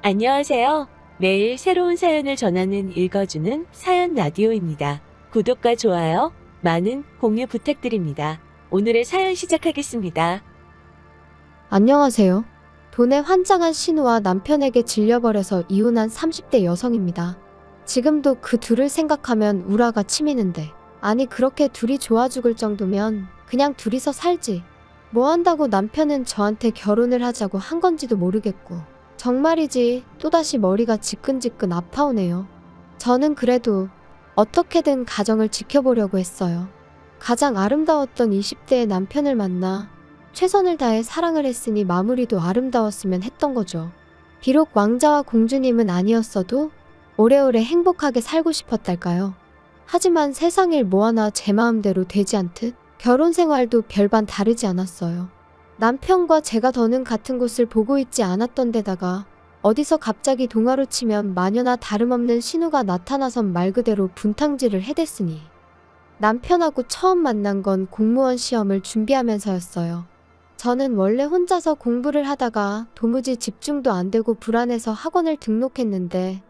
안녕하세요. 매일 새로운 사연을 전하는 읽어주는 사연 라디오입니다. 구독과 좋아요, 많은 공유 부탁드립니다. 오늘의 사연 시작하겠습니다. 안녕하세요. 돈에 환장한 신우와 남편에게 질려버려서 이혼한 30대 여성입니다. 지금도 그 둘을 생각하면 우라가 치미는데, 아니 그렇게 둘이 좋아 죽을 정도면 그냥 둘이서 살지. 뭐 한다고 남편은 저한테 결혼을 하자고 한 건지도 모르겠고, 정말이지 또다시 머리가 지끈지끈 아파오네요. 저는 그래도 어떻게든 가정을 지켜보려고 했어요. 가장 아름다웠던 20대의 남편을 만나 최선을 다해 사랑을 했으니 마무리도 아름다웠으면 했던 거죠. 비록 왕자와 공주님은 아니었어도 오래오래 행복하게 살고 싶었달까요? 하지만 세상 일 뭐 하나 제 마음대로 되지 않듯 결혼 생활도 별반 다르지 않았어요. 남편과 제가 더는 같은 곳을 보고 있지 않았던 데다가 어디서 갑자기 동화로 치면 마녀나 다름없는 신우가 나타나선 말 그대로 분탕질을 해댔으니 남편하고 처음 만난 건 공무원 시험을 준비하면서였어요. 저는 원래 혼자서 공부를 하다가 도무지 집중도 안 되고 불안해서 학원을 등록했는데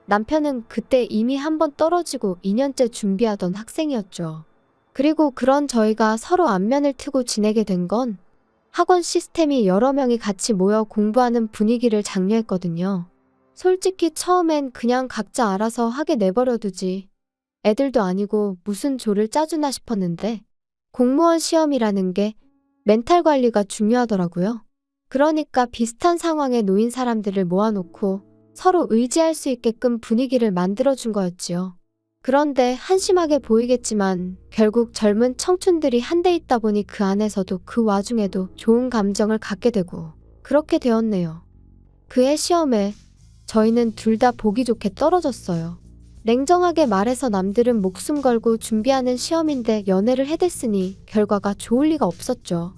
남편은 그때 이미 한 번 떨어지고 2년째 준비하던 학생이었죠. 그리고 그런 저희가 서로 안면을 트고 지내게 된 건 학원 시스템이 여러 명이 같이 모여 공부하는 분위기를 장려했거든요. 솔직히 처음엔 그냥 각자 알아서 하게 내버려두지. 애들도 아니고 무슨 조를 짜주나 싶었는데 공무원 시험이라는 게 멘탈 관리가 중요하더라고요. 그러니까 비슷한 상황에 놓인 사람들을 모아놓고 서로 의지할 수 있게끔 분위기를 만들어준 거였지요. 그런데 한심하게 보이겠지만 결국 젊은 청춘들이 한데 있다 보니 그 안에서도 그 와중에도 좋은 감정을 갖게 되고 그렇게 되었네요. 그해 시험에 저희는 둘 다 보기 좋게 떨어졌어요. 냉정하게 말해서 남들은 목숨 걸고 준비하는 시험인데 연애를 해댔으니 결과가 좋을 리가 없었죠.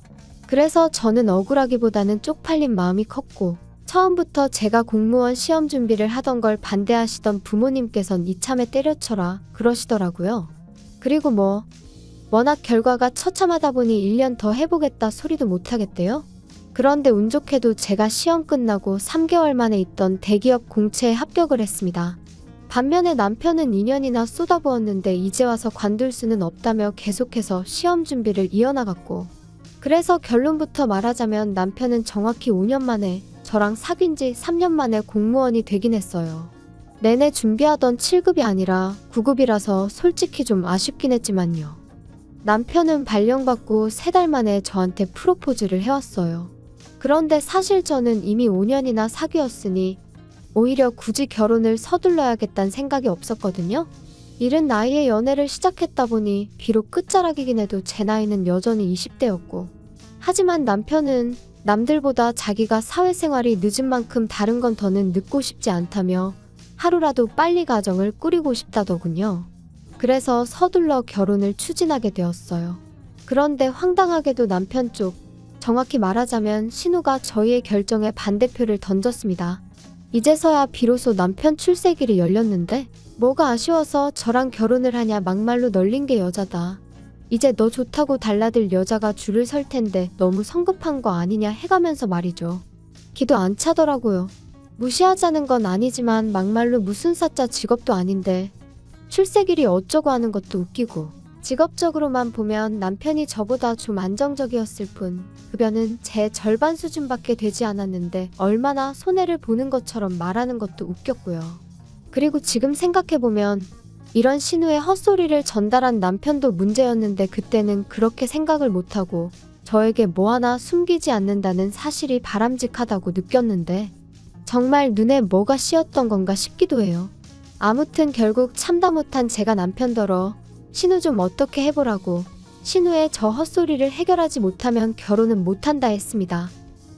그래서 저는 억울하기보다는 쪽팔린 마음이 컸고 처음부터 제가 공무원 시험 준비를 하던 걸 반대하시던 부모님께선 이참에 때려쳐라 그러시더라고요. 그리고 워낙 결과가 처참하다 보니 1년 더 해보겠다 소리도 못하겠대요. 그런데 운 좋게도 제가 시험 끝나고 3개월 만에 있던 대기업 공채에 합격을 했습니다. 반면에 남편은 2년이나 쏟아부었는데 이제 와서 관둘 수는 없다며 계속해서 시험 준비를 이어나갔고, 그래서 결론부터 말하자면 남편은 정확히 5년 만에 저랑 사귄 지 3년 만에 공무원이 되긴 했어요. 내내 준비하던 7급이 아니라 9급이라서 솔직히 좀 아쉽긴 했지만요. 남편은 발령받고 3달 만에 저한테 프로포즈를 해왔어요. 그런데 사실 저는 이미 5년이나 사귀었으니 오히려 굳이 결혼을 서둘러야겠다는 생각이 없었거든요. 이른 나이에 연애를 시작했다 보니 비록 끝자락이긴 해도 제 나이는 여전히 20대였고, 하지만 남편은 남들보다 자기가 사회생활이 늦은 만큼 다른 건 더는 늦고 싶지 않다며 하루라도 빨리 가정을 꾸리고 싶다더군요. 그래서 서둘러 결혼을 추진하게 되었어요. 그런데 황당하게도 남편 쪽, 정확히 말하자면 신우가 저희의 결정에 반대표를 던졌습니다. 이제서야 비로소 남편 출세길이 열렸는데 뭐가 아쉬워서 저랑 결혼을 하냐 막말로 널린 게 여자다. 이제 너 좋다고 달라들 여자가 줄을 설 텐데 너무 성급한 거 아니냐 해가면서 말이죠. 기도 안 차더라고요. 무시하자는 건 아니지만 막말로 무슨 사자 직업도 아닌데 출세길이 어쩌고 하는 것도 웃기고, 직업적으로만 보면 남편이 저보다 좀 안정적이었을 뿐 급여는 제 절반 수준밖에 되지 않았는데 얼마나 손해를 보는 것처럼 말하는 것도 웃겼고요. 그리고 지금 생각해보면 이런 신우의 헛소리를 전달한 남편도 문제였는데 그때는 그렇게 생각을 못하고 저에게 뭐 하나 숨기지 않는다는 사실이 바람직하다고 느꼈는데 정말 눈에 뭐가 씌었던 건가 싶기도 해요. 아무튼 결국 참다 못한 제가 남편더러 신우 좀 어떻게 해보라고, 신우의 저 헛소리를 해결하지 못하면 결혼은 못한다 했습니다.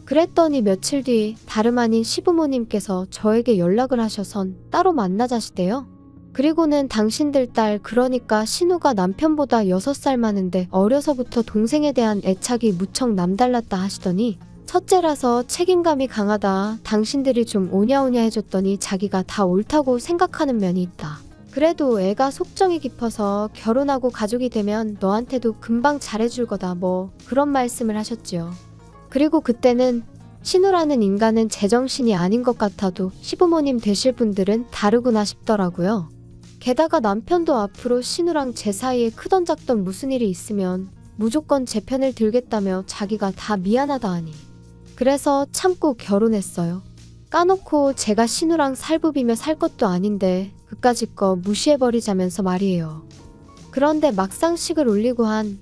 그랬더니 며칠 뒤 다름 아닌 시부모님께서 저에게 연락을 하셔선 따로 만나자시대요. 그리고는 당신들 딸, 그러니까 신우가 남편보다 6살 많은데 어려서부터 동생에 대한 애착이 무척 남달랐다 하시더니 첫째라서 책임감이 강하다, 당신들이 좀 오냐오냐 해줬더니 자기가 다 옳다고 생각하는 면이 있다. 그래도 애가 속정이 깊어서 결혼하고 가족이 되면 너한테도 금방 잘해줄 거다 그런 말씀을 하셨지요. 그리고 그때는 신우라는 인간은 제정신이 아닌 것 같아도 시부모님 되실 분들은 다르구나 싶더라고요. 게다가 남편도 앞으로 신우랑 제 사이에 크던 작던 무슨 일이 있으면 무조건 제 편을 들겠다며 자기가 다 미안하다 하니. 그래서 참고 결혼했어요. 까놓고 제가 신우랑 살부비며 살 것도 아닌데 그까짓 거 무시해버리자면서 말이에요. 그런데 막상 식을 올리고 한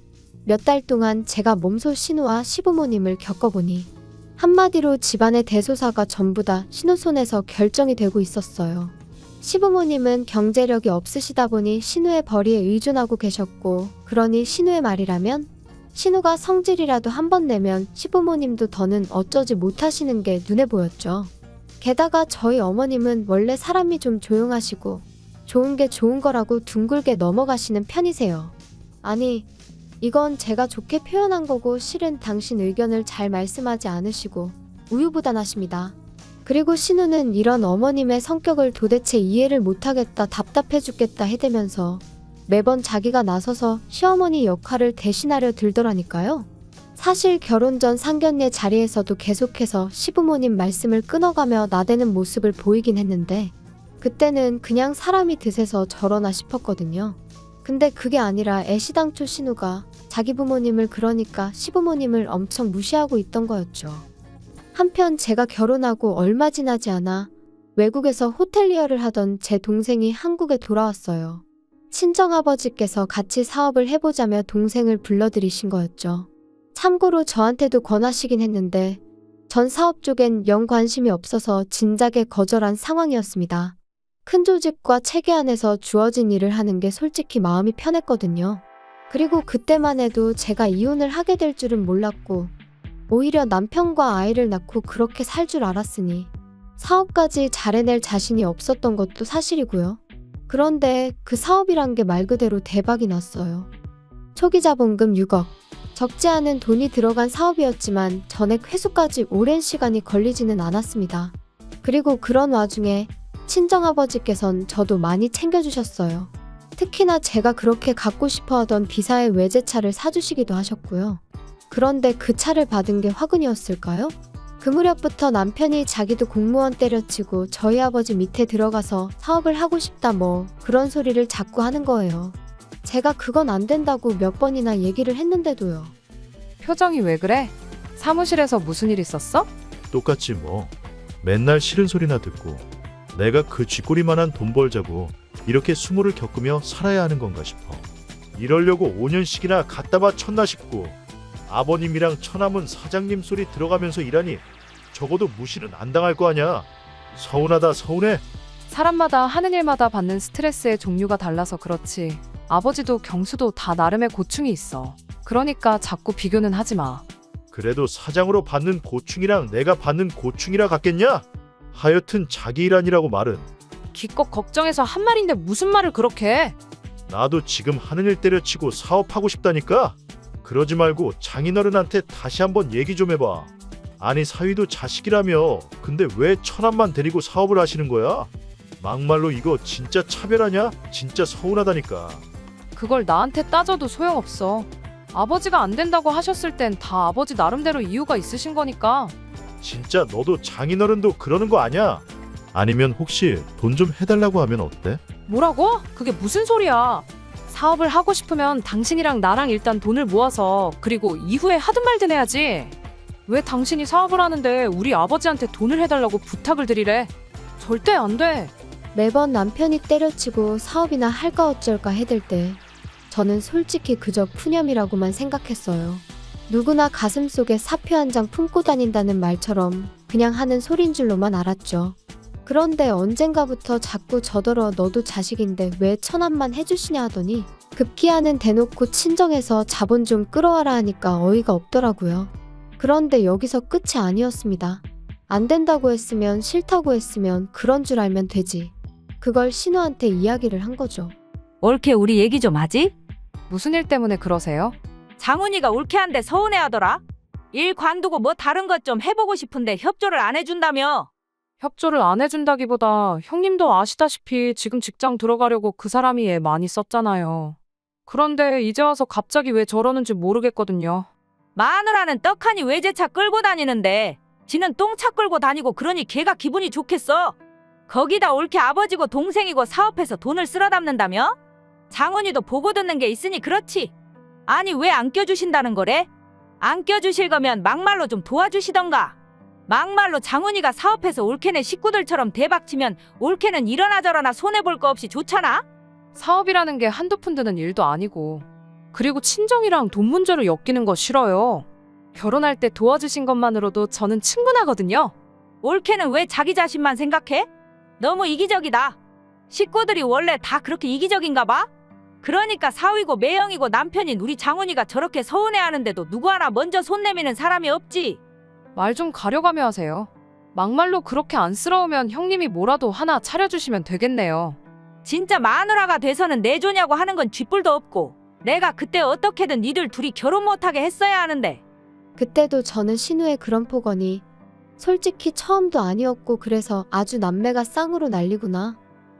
몇 달 동안 제가 몸소 신우와 시부모님을 겪어보니 한마디로 집안의 대소사가 전부 다 신우 손에서 결정이 되고 있었어요. 시부모님은 경제력이 없으시다 보니 신우의 벌이에 의존하고 계셨고, 그러니 신우의 말이라면 신우가 성질이라도 한 번 내면 시부모님도 더는 어쩌지 못하시는 게 눈에 보였죠. 게다가 저희 어머님은 원래 사람이 좀 조용하시고 좋은 게 좋은 거라고 둥글게 넘어가시는 편이세요. 아니, 이건 제가 좋게 표현한 거고 실은 당신 의견을 잘 말씀하지 않으시고 우유부단하십니다. 그리고 신우는 이런 어머님의 성격을 도대체 이해를 못하겠다, 답답해 죽겠다 해대면서 매번 자기가 나서서 시어머니 역할을 대신하려 들더라니까요. 사실 결혼 전 상견례 자리에서도 계속해서 시부모님 말씀을 끊어가며 나대는 모습을 보이긴 했는데 그때는 그냥 사람이 드세서 저러나 싶었거든요. 근데 그게 아니라 애시당초 신우가 자기 부모님을, 그러니까 시부모님을 엄청 무시하고 있던 거였죠. 한편 제가 결혼하고 얼마 지나지 않아 외국에서 호텔리어를 하던 제 동생이 한국에 돌아왔어요. 친정아버지께서 같이 사업을 해보자며 동생을 불러들이신 거였죠. 참고로 저한테도 권하시긴 했는데 전 사업 쪽엔 영 관심이 없어서 진작에 거절한 상황이었습니다. 큰 조직과 체계 안에서 주어진 일을 하는 게 솔직히 마음이 편했거든요. 그리고 그때만 해도 제가 이혼을 하게 될 줄은 몰랐고 오히려 남편과 아이를 낳고 그렇게 살 줄 알았으니 사업까지 잘해낼 자신이 없었던 것도 사실이고요. 그런데 그 사업이란 게 말 그대로 대박이 났어요. 초기 자본금 6억. 적지 않은 돈이 들어간 사업이었지만 전액 회수까지 오랜 시간이 걸리지는 않았습니다. 그리고 그런 와중에 친정아버지께선 저도 많이 챙겨주셨어요. 특히나 제가 그렇게 갖고 싶어 하던 비사의 외제차를 사주시기도 하셨고요. 그런데 그 차를 받은 게 화근이었을까요? 그 무렵부터 남편이 자기도 공무원 때려치고 저희 아버지 밑에 들어가서 사업을 하고 싶다 뭐 그런 소리를 자꾸 하는 거예요. 제가 그건 안 된다고 몇 번이나 얘기를 했는데도요. 표정이 왜 그래? 사무실에서 무슨 일 있었어? 똑같지 뭐. 맨날 싫은 소리나 듣고 내가 그 쥐꼬리만한 돈 벌자고 이렇게 수모를 겪으며 살아야 하는 건가 싶어. 이러려고 5년씩이나 갖다 바쳤나 싶고 아버님이랑 처남은 사장님 소리 들어가면서 일하니 적어도 무시는 안 당할 거 아냐. 서운하다 서운해. 사람마다 하는 일마다 받는 스트레스의 종류가 달라서 그렇지. 아버지도 경수도 다 나름의 고충이 있어. 그러니까 자꾸 비교는 하지 마. 그래도 사장으로 받는 고충이랑 내가 받는 고충이라 같겠냐? 하여튼 자기 일하니라고 말은. 기껏 걱정해서 한 말인데 무슨 말을 그렇게 해? 나도 지금 하는 일 때려치고 사업하고 싶다니까. 그러지 말고 장인어른한테 다시 한번 얘기 좀 해봐. 아니 사위도 자식이라며 근데 왜 처남만 데리고 사업을 하시는 거야? 막말로 이거 진짜 차별하냐? 진짜 서운하다니까. 그걸 나한테 따져도 소용없어. 아버지가 안 된다고 하셨을 땐 다 아버지 나름대로 이유가 있으신 거니까. 진짜 너도 장인어른도 그러는 거 아냐? 아니면 혹시 돈 좀 해달라고 하면 어때? 뭐라고? 그게 무슨 소리야? 사업을 하고 싶으면 당신이랑 나랑 일단 돈을 모아서 그리고 이후에 하든 말든 해야지. 왜 당신이 사업을 하는데 우리 아버지한테 돈을 해달라고 부탁을 드리래? 절대 안 돼. 매번 남편이 때려치고 사업이나 할까 어쩔까 해댈 때 저는 솔직히 그저 푸념이라고만 생각했어요. 누구나 가슴속에 사표 한 장 품고 다닌다는 말처럼 그냥 하는 소린 줄로만 알았죠. 그런데 언젠가부터 자꾸 저더러 너도 자식인데 왜 처남만 해주시냐 하더니 급기야는 대놓고 친정에서 자본 좀 끌어와라 하니까 어이가 없더라고요. 그런데 여기서 끝이 아니었습니다. 안 된다고 했으면 싫다고 했으면 그런 줄 알면 되지. 그걸 신우한테 이야기를 한 거죠. 올케 우리 얘기 좀 하지? 무슨 일 때문에 그러세요? 장훈이가 올케한데 서운해하더라. 일 관두고 뭐 다른 것 좀 해보고 싶은데 협조를 안 해준다며. 협조를 안 해준다기보다 형님도 아시다시피 지금 직장 들어가려고 그 사람이 애 많이 썼잖아요. 그런데 이제 와서 갑자기 왜 저러는지 모르겠거든요. 마누라는 떡하니 외제차 끌고 다니는데 지는 똥차 끌고 다니고 그러니 걔가 기분이 좋겠어. 거기다 올케 아버지고 동생이고 사업해서 돈을 쓸어 담는다며? 장훈이도 보고 듣는 게 있으니 그렇지. 아니 왜 안 껴주신다는 거래? 안 껴주실 거면 막말로 좀 도와주시던가. 막말로 장훈이가 사업해서 올케네 식구들처럼 대박치면 올케는 이러나 저러나 손해볼 거 없이 좋잖아? 사업이라는 게 한두 푼 드는 일도 아니고. 그리고 친정이랑 돈 문제로 엮이는 거 싫어요. 결혼할 때 도와주신 것만으로도 저는 충분하거든요. 올케는 왜 자기 자신만 생각해? 너무 이기적이다. 식구들이 원래 다 그렇게 이기적인가 봐? 그러니까 사위고 매형이고 남편인 우리 장훈이가 저렇게 서운해하는데도 누구 하나 먼저 손 내미는 사람이 없지. 말 좀 가려가며 하세요. 막말로 그렇게 안쓰러우면 형님이 뭐라도 하나 차려주시면 되겠네요. 진짜 마누라가 돼서는 내조냐고 하는 건 쥐뿔도 없고 내가 그때 어떻게든 니들 둘이 결혼 못하게 했어야 하는데. 그때도 저는 신우의 그런 폭언이 솔직히 처음도 아니었고 그래서 아주 남매가 쌍으로 난리구나.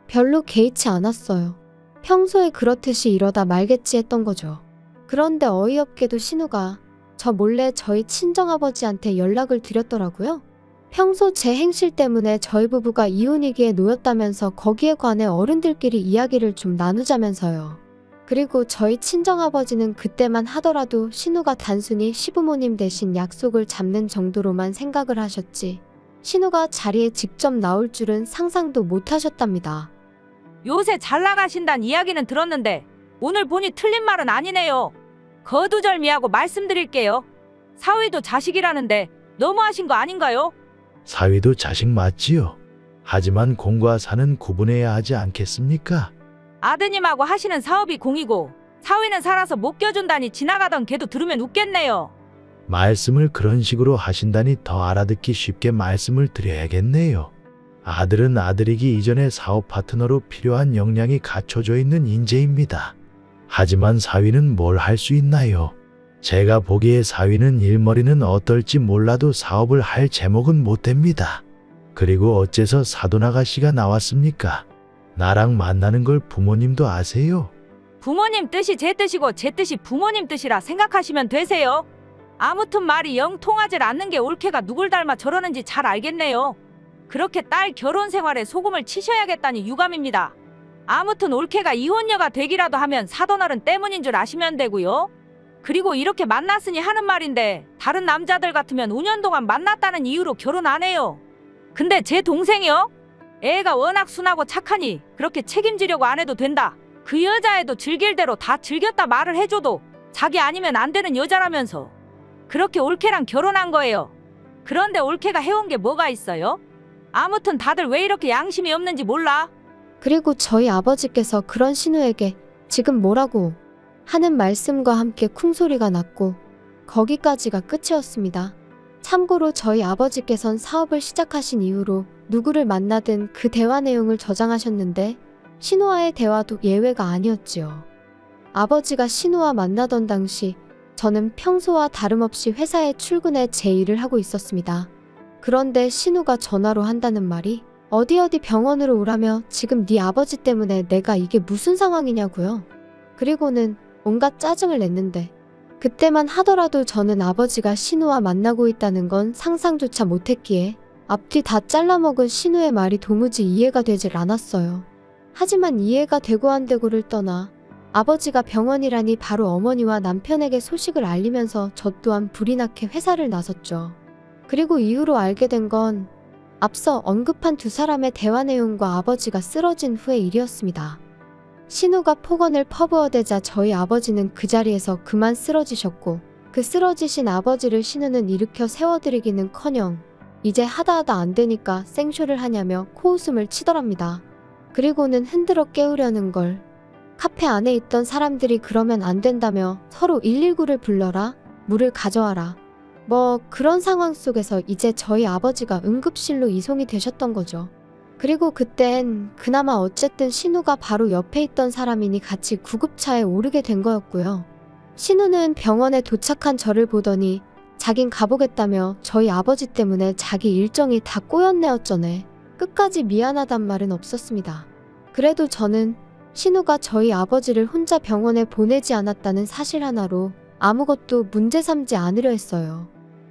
별로 개의치 않았어요. 평소에 그렇듯이 이러다 말겠지 했던 거죠. 그런데 어이없게도 신우가 저 몰래 저희 친정아버지한테 연락을 드렸더라고요. 평소 제 행실 때문에 저희 부부가 이혼위기에 놓였다면서 거기에 관해 어른들끼리 이야기를 좀 나누자면서요. 그리고 저희 친정아버지는 그때만 하더라도 신우가 단순히 시부모님 대신 약속을 잡는 정도로만 생각을 하셨지 신우가 자리에 직접 나올 줄은 상상도 못 하셨답니다. 요새 잘 나가신다는 이야기는 들었는데 오늘 보니 틀린 말은 아니네요. 거두절미하고 말씀드릴게요. 사위도 자식이라는데 너무하신 거 아닌가요? 사위도 자식 맞지요. 하지만 공과 사는 구분해야 하지 않겠습니까? 아드님하고 하시는 사업이 공이고 사위는 살아서 못 껴준다니 지나가던 걔도 들으면 웃겠네요. 말씀을 그런 식으로 하신다니 더 알아듣기 쉽게 말씀을 드려야겠네요. 아들은 아들이기 이전에 사업 파트너로 필요한 역량이 갖춰져 있는 인재입니다. 하지만 사위는 뭘 할 수 있나요? 제가 보기에 사위는 일머리는 어떨지 몰라도 사업을 할 제목은 못 됩니다. 그리고 어째서 사돈아가씨가 나왔습니까? 나랑 만나는 걸 부모님도 아세요? 부모님 뜻이 제 뜻이고 제 뜻이 부모님 뜻이라 생각하시면 되세요. 아무튼 말이 영 통하질 않는 게 올케가 누굴 닮아 저러는지 잘 알겠네요. 그렇게 딸 결혼 생활에 소금을 치셔야겠다니 유감입니다. 아무튼 올케가 이혼녀가 되기라도 하면 사돈어른 때문인 줄 아시면 되고요. 그리고 이렇게 만났으니 하는 말인데 다른 남자들 같으면 5년 동안 만났다는 이유로 결혼 안 해요. 근데 제 동생이요? 애가 워낙 순하고 착하니 그렇게 책임지려고 안 해도 된다. 그 여자애도 즐길 대로 다 즐겼다 말을 해줘도 자기 아니면 안 되는 여자라면서 그렇게 올케랑 결혼한 거예요. 그런데 올케가 해온 게 뭐가 있어요? 아무튼 다들 왜 이렇게 양심이 없는지 몰라. 그리고 저희 아버지께서 그런 신우에게 지금 뭐라고 하는 말씀과 함께 쿵소리가 났고 거기까지가 끝이었습니다. 참고로 저희 아버지께선 사업을 시작하신 이후로 누구를 만나든 그 대화 내용을 저장하셨는데 신우와의 대화도 예외가 아니었지요. 아버지가 신우와 만나던 당시 저는 평소와 다름없이 회사에 출근해 제 일을 하고 있었습니다. 그런데 신우가 전화로 한다는 말이 어디 병원으로 오라며 지금 네 아버지 때문에 내가 이게 무슨 상황이냐고요. 그리고는 온갖 짜증을 냈는데 그때만 하더라도 저는 아버지가 신우와 만나고 있다는 건 상상조차 못했기에 앞뒤 다 잘라먹은 신우의 말이 도무지 이해가 되질 않았어요. 하지만 이해가 되고 안 되고를 떠나 아버지가 병원이라니 바로 어머니와 남편에게 소식을 알리면서 저 또한 불이 나게 회사를 나섰죠. 그리고 이후로 알게 된 건 앞서 언급한 두 사람의 대화 내용과 아버지가 쓰러진 후의 일이었습니다. 신우가 폭언을 퍼부어대자 저희 아버지는 그 자리에서 그만 쓰러지셨고 그 쓰러지신 아버지를 신우는 일으켜 세워드리기는커녕 이제 하다 안 되니까 생쇼를 하냐며 코웃음을 치더랍니다. 그리고는 흔들어 깨우려는 걸 카페 안에 있던 사람들이 그러면 안 된다며 서로 119를 불러라, 물을 가져와라. 뭐 그런 상황 속에서 이제 저희 아버지가 응급실로 이송이 되셨던 거죠. 그리고 그땐 그나마 어쨌든 신우가 바로 옆에 있던 사람이니 같이 구급차에 오르게 된 거였고요. 신우는 병원에 도착한 저를 보더니 자긴 가보겠다며 저희 아버지 때문에 자기 일정이 다 꼬였네 어쩌네. 끝까지 미안하단 말은 없었습니다. 그래도 저는 신우가 저희 아버지를 혼자 병원에 보내지 않았다는 사실 하나로 아무것도 문제 삼지 않으려 했어요.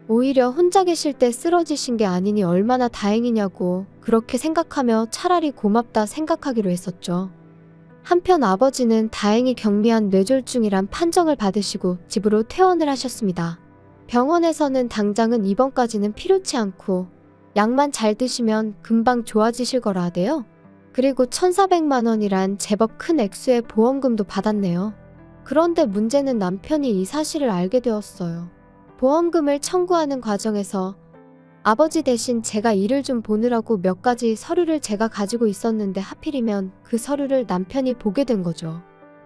오히려 혼자 계실 때 쓰러지신 게 아니니 얼마나 다행이냐고 그렇게 생각하며 차라리 고맙다 생각하기로 했었죠. 한편 아버지는 다행히 경미한 뇌졸중이란 판정을 받으시고 집으로 퇴원을 하셨습니다. 병원에서는 당장은 입원까지는 필요치 않고 약만 잘 드시면 금방 좋아지실 거라 하대요. 그리고 1,400만 원이란 제법 큰 액수의 보험금도 받았네요. 그런데 문제는 남편이 이 사실을 알게 되었어요. 보험금을 청구하는 과정에서 아버지 대신 제가 일을 좀 보느라고 몇 가지 서류를 제가 가지고 있었는데 하필이면 그 서류를 남편이 보게 된 거죠.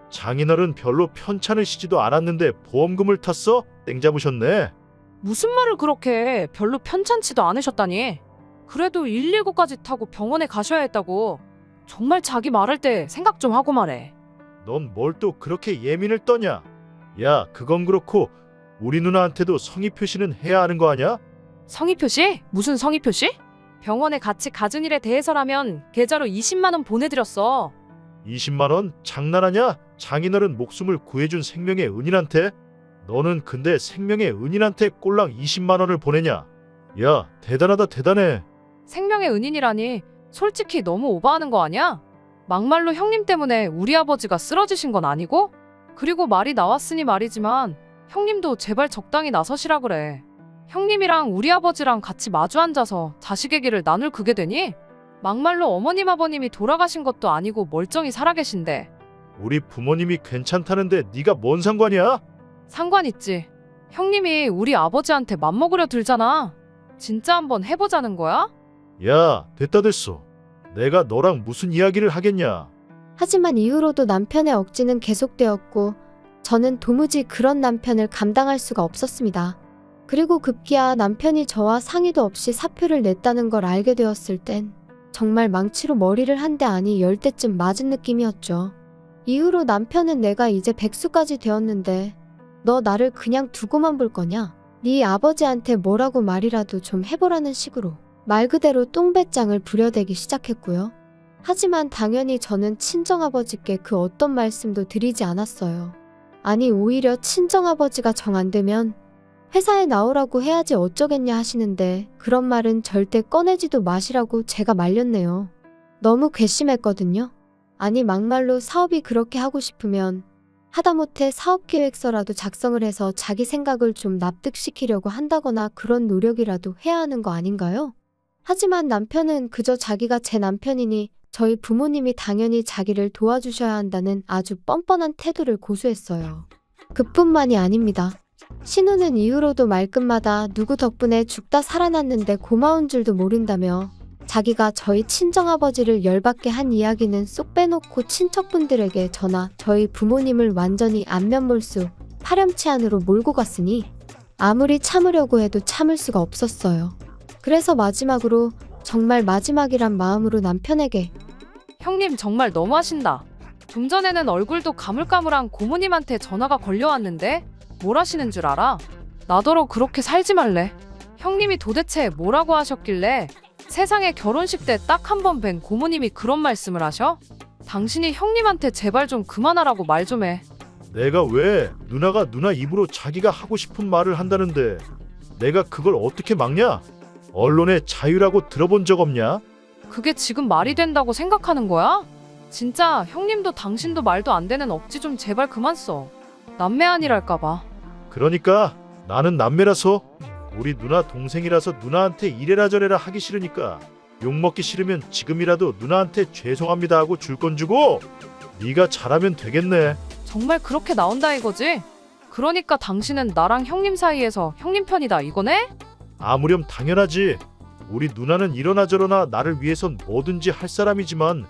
장인어른 별로 편찮으시지도 않았는데 보험금을 탔어? 땡 잡으셨네. 무슨 말을 그렇게 해. 별로 편찮지도 않으셨다니. 그래도 119까지 타고 병원에 가셔야 했다고. 정말 자기 말할 때 생각 좀 하고 말해. 넌 뭘 또 그렇게 예민을 떠냐? 야, 그건 그렇고 우리 누나한테도 성의 표시는 해야 하는 거 아냐? 성의 표시? 무슨 성의 표시? 병원에 같이 가준 일에 대해서라면 계좌로 20만 원 보내드렸어. 20만 원? 장난하냐? 장인어른 목숨을 구해준 생명의 은인한테? 너는 근데 생명의 은인한테 꼴랑 20만 원을 보내냐? 야, 대단하다 대단해. 생명의 은인이라니 솔직히 너무 오버하는 거 아니야? 막말로 형님 때문에 우리 아버지가 쓰러지신 건 아니고? 그리고 말이 나왔으니 말이지만 형님도 제발 적당히 나서시라 그래. 형님이랑 우리 아버지랑 같이 마주 앉아서 자식의 길을 나눌 그게 되니? 막말로 어머님 아버님이 돌아가신 것도 아니고 멀쩡히 살아계신데. 우리 부모님이 괜찮다는데 네가 뭔 상관이야? 상관 있지. 형님이 우리 아버지한테 맘먹으려 들잖아. 진짜 한번 해보자는 거야? 야, 됐다 됐어. 내가 너랑 무슨 이야기를 하겠냐? 하지만 이후로도 남편의 억지는 계속되었고 저는 도무지 그런 남편을 감당할 수가 없었습니다. 그리고 급기야 남편이 저와 상의도 없이 사표를 냈다는 걸 알게 되었을 땐 정말 망치로 머리를 한 대 아니 10대쯤 맞은 느낌이었죠. 이후로 남편은 내가 이제 백수까지 되었는데 너 나를 그냥 두고만 볼 거냐? 네 아버지한테 뭐라고 말이라도 좀 해보라는 식으로 말 그대로 똥배짱을 부려대기 시작했고요. 하지만 당연히 저는 친정아버지께 그 어떤 말씀도 드리지 않았어요. 아니 오히려 친정아버지가 정 안 되면 회사에 나오라고 해야지 어쩌겠냐 하시는데 그런 말은 절대 꺼내지도 마시라고 제가 말렸네요. 너무 괘씸했거든요. 아니 막말로 사업이 그렇게 하고 싶으면 하다못해 사업계획서라도 작성을 해서 자기 생각을 좀 납득시키려고 한다거나 그런 노력이라도 해야 하는 거 아닌가요? 하지만 남편은 그저 자기가 제 남편이니 저희 부모님이 당연히 자기를 도와주셔야 한다는 아주 뻔뻔한 태도를 고수했어요. 그뿐만이 아닙니다. 신우는 이후로도 말끝마다 누구 덕분에 죽다 살아났는데 고마운 줄도 모른다며 자기가 저희 친정아버지를 열받게 한 이야기는 쏙 빼놓고 친척분들에게 전하 저희 부모님을 완전히 안면몰수 파렴치 안으로 몰고 갔으니 아무리 참으려고 해도 참을 수가 없었어요. 그래서 마지막으로 정말 마지막이란 마음으로 남편에게 형님 정말 너무하신다. 좀 전에는 얼굴도 가물가물한 고모님한테 전화가 걸려왔는데 뭘 하시는 줄 알아? 나더러 그렇게 살지 말래. 형님이 도대체 뭐라고 하셨길래 세상에 결혼식 때 딱 한 번 뵌 고모님이 그런 말씀을 하셔? 당신이 형님한테 제발 좀 그만하라고 말 좀 해. 내가 왜 누나가 누나 입으로 자기가 하고 싶은 말을 한다는데 내가 그걸 어떻게 막냐? 언론의 자유라고 들어본 적 없냐? 그게 지금 말이 된다고 생각하는 거야? 진짜 형님도 당신도 말도 안 되는 억지 좀 제발 그만 써. 남매 아니랄까봐. 그러니까 나는 남매라서 우리 누나 동생이라서 누나한테 이래라 저래라 하기 싫으니까 욕먹기 싫으면 지금이라도 누나한테 죄송합니다 하고 줄 건 주고 네가 잘하면 되겠네. 정말 그렇게 나온다 이거지? 그러니까 당신은 나랑 형님 사이에서 형님 편이다 이거네? 아무렴 당연하지. 우리 누나는 이러나 저러나 나를 위해선 뭐든지 할 사람이지만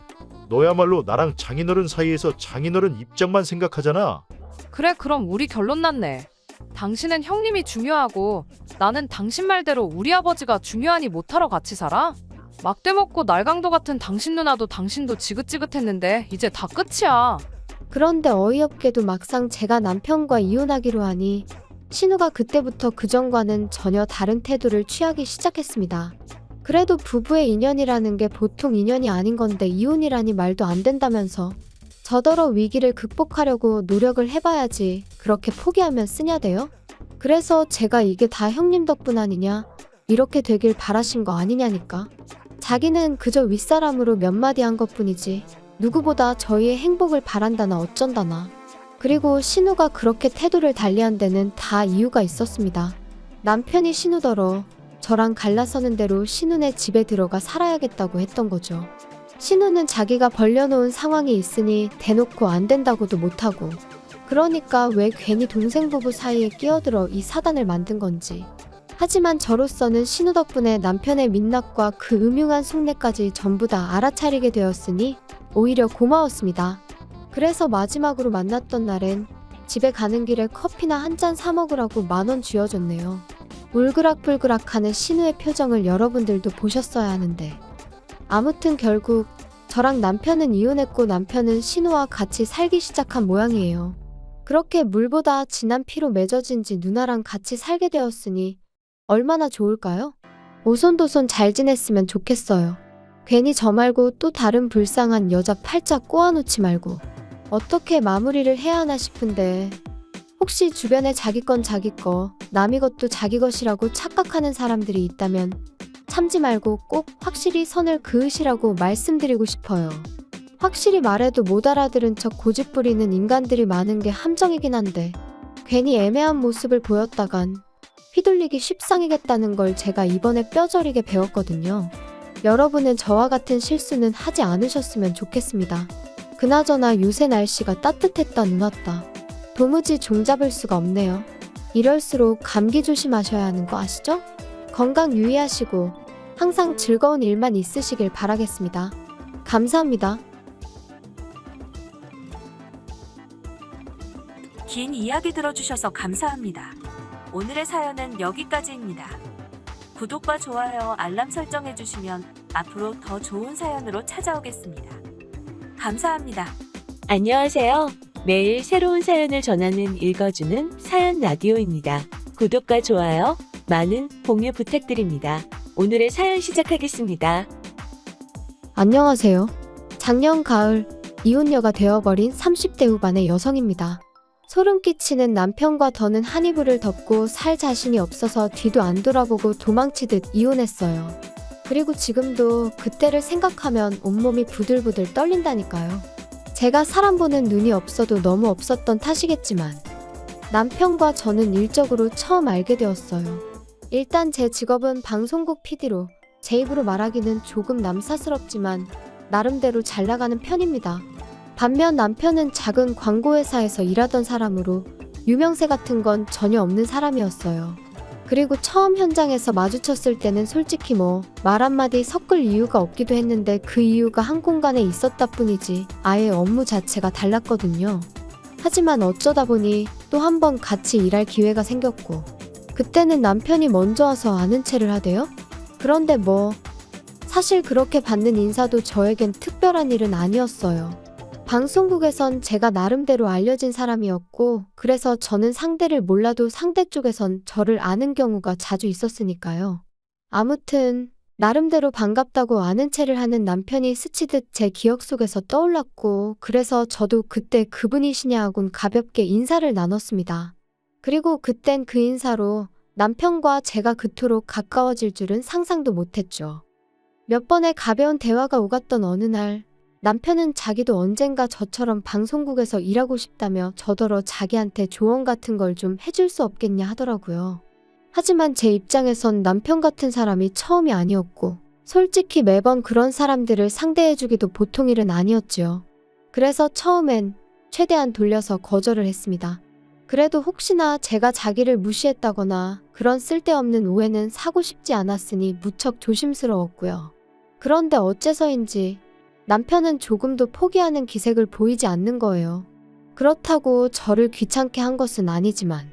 너야말로 나랑 장인어른 사이에서 장인어른 입장만 생각하잖아. 그래 그럼 우리 결론 났네. 당신은 형님이 중요하고 나는 당신 말대로 우리 아버지가 중요하니 못하러 같이 살아? 막대 먹고 날강도 같은 당신 누나도 당신도 지긋지긋했는데 이제 다 끝이야. 그런데 어이없게도 막상 제가 남편과 이혼하기로 하니 신우가 그때부터 그전과는 전혀 다른 태도를 취하기 시작했습니다. 그래도 부부의 인연이라는 게 보통 인연이 아닌 건데 이혼이라니 말도 안 된다면서 저더러 위기를 극복하려고 노력을 해봐야지 그렇게 포기하면 쓰냐대요? 그래서 제가 이게 다 형님 덕분 아니냐? 이렇게 되길 바라신 거 아니냐니까. 자기는 그저 윗사람으로 몇 마디 한 것뿐이지 누구보다 저희의 행복을 바란다나 어쩐다나. 그리고 신우가 그렇게 태도를 달리한 데는 다 이유가 있었습니다. 남편이 신우더러 저랑 갈라서는 대로 신우네 집에 들어가 살아야겠다고 했던 거죠. 신우는 자기가 벌려놓은 상황이 있으니 대놓고 안 된다고도 못하고, 그러니까 왜 괜히 동생 부부 사이에 끼어들어 이 사단을 만든 건지. 하지만 저로서는 신우 덕분에 남편의 민낯과 그 음흉한 속내까지 전부 다 알아차리게 되었으니 오히려 고마웠습니다. 그래서 마지막으로 만났던 날엔 집에 가는 길에 커피나 한 잔 사 먹으라고 10,000원 쥐어줬네요. 울그락불그락하는 신우의 표정을 여러분들도 보셨어야 하는데. 아무튼 결국 저랑 남편은 이혼했고 남편은 신우와 같이 살기 시작한 모양이에요. 그렇게 물보다 진한 피로 맺어진 지 누나랑 같이 살게 되었으니 얼마나 좋을까요? 오손도손 잘 지냈으면 좋겠어요. 괜히 저 말고 또 다른 불쌍한 여자 팔자 꼬아놓지 말고 어떻게 마무리를 해야 하나 싶은데, 혹시 주변에 자기 건 자기 거, 남의 것도 자기 것이라고 착각하는 사람들이 있다면 참지 말고 꼭 확실히 선을 그으시라고 말씀드리고 싶어요. 확실히 말해도 못 알아들은 척 고집 부리는 인간들이 많은 게 함정이긴 한데, 괜히 애매한 모습을 보였다간 휘둘리기 쉽상이겠다는 걸 제가 이번에 뼈저리게 배웠거든요. 여러분은 저와 같은 실수는 하지 않으셨으면 좋겠습니다. 그나저나 요새 날씨가 따뜻했다 눈왔다. 도무지 종잡을 수가 없네요. 이럴수록 감기 조심하셔야 하는 거 아시죠? 건강 유의하시고 항상 즐거운 일만 있으시길 바라겠습니다. 감사합니다. 긴 이야기 들어주셔서 감사합니다. 오늘의 사연은 여기까지입니다. 구독과 좋아요, 알람 설정해주시면 앞으로 더 좋은 사연으로 찾아오겠습니다. 감사합니다. 안녕하세요. 매일 새로운 사연을 전하는 읽어주는 사연 라디오입니다. 구독과 좋아요, 많은 공유 부탁드립니다. 오늘의 사연 시작하겠습니다. 안녕하세요. 작년 가을 이혼녀가 되어버린 30대 후반의 여성입니다. 소름 끼치는 남편과 더는 한 이불을 덮고 살 자신이 없어서 뒤도 안 돌아보고 도망치듯 이혼했어요. 그리고 지금도 그때를 생각하면 온몸이 부들부들 떨린다니까요. 제가 사람 보는 눈이 없어도 너무 없었던 탓이겠지만 남편과 저는 일적으로 처음 알게 되었어요. 일단 제 직업은 방송국 PD로 제 입으로 말하기는 조금 남사스럽지만 나름대로 잘 나가는 편입니다. 반면 남편은 작은 광고회사에서 일하던 사람으로 유명세 같은 건 전혀 없는 사람이었어요. 그리고 처음 현장에서 마주쳤을 때는 솔직히 말 한마디 섞을 이유가 없기도 했는데 그 이유가 한 공간에 있었다 뿐이지 아예 업무 자체가 달랐거든요. 하지만 어쩌다 보니 또 한 번 같이 일할 기회가 생겼고, 그때는 남편이 먼저 와서 아는 체를 하대요? 그런데 사실 그렇게 받는 인사도 저에겐 특별한 일은 아니었어요. 방송국에선 제가 나름대로 알려진 사람이었고, 그래서 저는 상대를 몰라도 상대 쪽에선 저를 아는 경우가 자주 있었으니까요. 아무튼 나름대로 반갑다고 아는 체를 하는 남편이 스치듯 제 기억 속에서 떠올랐고, 그래서 저도 그때 그분이시냐 하곤 가볍게 인사를 나눴습니다. 그리고 그땐 그 인사로 남편과 제가 그토록 가까워질 줄은 상상도 못했죠. 몇 번의 가벼운 대화가 오갔던 어느 날, 남편은 자기도 언젠가 저처럼 방송국에서 일하고 싶다며 저더러 자기한테 조언 같은 걸 좀 해줄 수 없겠냐 하더라고요. 하지만 제 입장에선 남편 같은 사람이 처음이 아니었고, 솔직히 매번 그런 사람들을 상대해주기도 보통 일은 아니었지요. 그래서 처음엔 최대한 돌려서 거절을 했습니다. 그래도 혹시나 제가 자기를 무시했다거나 그런 쓸데없는 오해는 사고 싶지 않았으니 무척 조심스러웠고요. 그런데 어째서인지 남편은 조금도 포기하는 기색을 보이지 않는 거예요. 그렇다고 저를 귀찮게 한 것은 아니지만,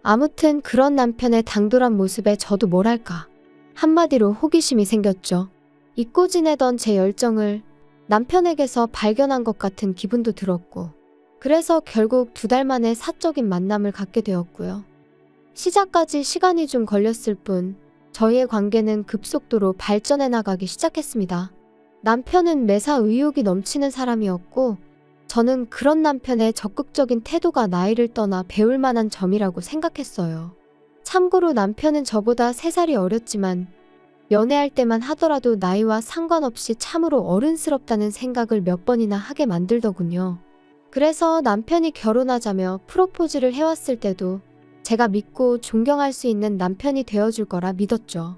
아무튼 그런 남편의 당돌한 모습에 저도 뭐랄까, 한마디로 호기심이 생겼죠. 잊고 지내던 제 열정을 남편에게서 발견한 것 같은 기분도 들었고, 그래서 결국 2달 만에 사적인 만남을 갖게 되었고요. 시작까지 시간이 좀 걸렸을 뿐 저희의 관계는 급속도로 발전해 나가기 시작했습니다. 남편은 매사 의욕이 넘치는 사람이었고, 저는 그런 남편의 적극적인 태도가 나이를 떠나 배울 만한 점이라고 생각했어요. 참고로 남편은 저보다 3살이 어렸지만 연애할 때만 하더라도 나이와 상관없이 참으로 어른스럽다는 생각을 몇 번이나 하게 만들더군요. 그래서 남편이 결혼하자며 프로포즈를 해왔을 때도 제가 믿고 존경할 수 있는 남편이 되어줄 거라 믿었죠.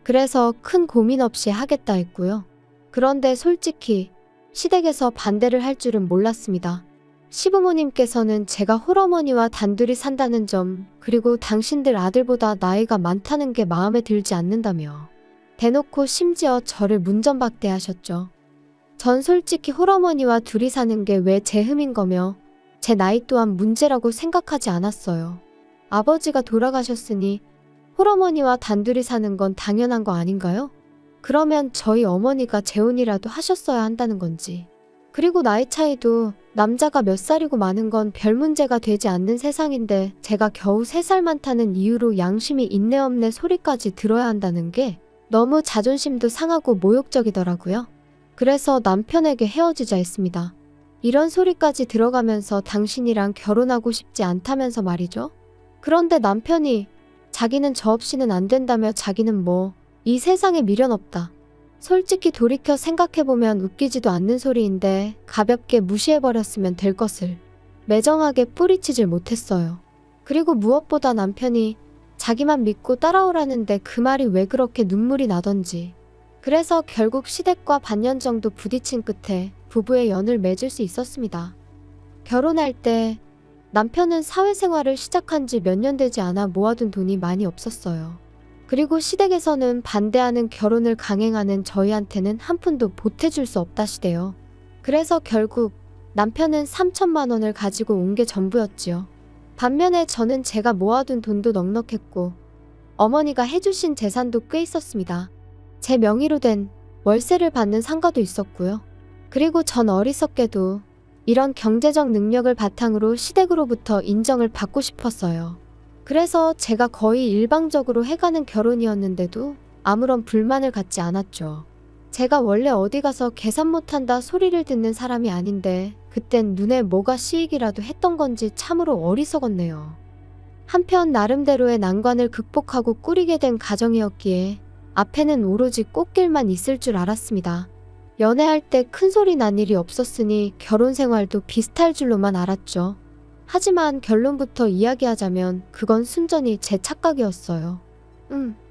그래서 큰 고민 없이 하겠다 했고요. 그런데 솔직히 시댁에서 반대를 할 줄은 몰랐습니다. 시부모님께서는 제가 홀어머니와 단둘이 산다는 점, 그리고 당신들 아들보다 나이가 많다는 게 마음에 들지 않는다며 대놓고 심지어 저를 문전박대하셨죠. 전 솔직히 홀어머니와 둘이 사는 게 왜 제 흠인 거며 제 나이 또한 문제라고 생각하지 않았어요. 아버지가 돌아가셨으니 홀어머니와 단둘이 사는 건 당연한 거 아닌가요? 그러면 저희 어머니가 재혼이라도 하셨어야 한다는 건지. 그리고 나이 차이도 남자가 몇 살이고 많은 건 별 문제가 되지 않는 세상인데 제가 겨우 3살 많다는 이유로 양심이 있네 없네 소리까지 들어야 한다는 게 너무 자존심도 상하고 모욕적이더라고요. 그래서 남편에게 헤어지자 했습니다. 이런 소리까지 들어가면서 당신이랑 결혼하고 싶지 않다면서 말이죠. 그런데 남편이 자기는 저 없이는 안 된다며 자기는 뭐 이 세상에 미련 없다. 솔직히 돌이켜 생각해보면 웃기지도 않는 소리인데 가볍게 무시해버렸으면 될 것을 매정하게 뿌리치질 못했어요. 그리고 무엇보다 남편이 자기만 믿고 따라오라는데 그 말이 왜 그렇게 눈물이 나던지. 그래서 결국 시댁과 반년 정도 부딪힌 끝에 부부의 연을 맺을 수 있었습니다. 결혼할 때 남편은 사회생활을 시작한 지 몇 년 되지 않아 모아둔 돈이 많이 없었어요. 그리고 시댁에서는 반대하는 결혼을 강행하는 저희한테는 한 푼도 보태줄 수 없다시대요. 그래서 결국 남편은 3천만 원을 가지고 온 게 전부였지요. 반면에 저는 제가 모아둔 돈도 넉넉했고 어머니가 해주신 재산도 꽤 있었습니다. 제 명의로 된 월세를 받는 상가도 있었고요. 그리고 전 어리석게도 이런 경제적 능력을 바탕으로 시댁으로부터 인정을 받고 싶었어요. 그래서 제가 거의 일방적으로 해가는 결혼이었는데도 아무런 불만을 갖지 않았죠. 제가 원래 어디 가서 계산 못한다 소리를 듣는 사람이 아닌데 그땐 눈에 뭐가 씌이기라도 했던 건지 참으로 어리석었네요. 한편 나름대로의 난관을 극복하고 꾸리게 된 가정이었기에 앞에는 오로지 꽃길만 있을 줄 알았습니다. 연애할 때 큰 소리 난 일이 없었으니 결혼 생활도 비슷할 줄로만 알았죠. 하지만 결론부터 이야기하자면 그건 순전히 제 착각이었어요.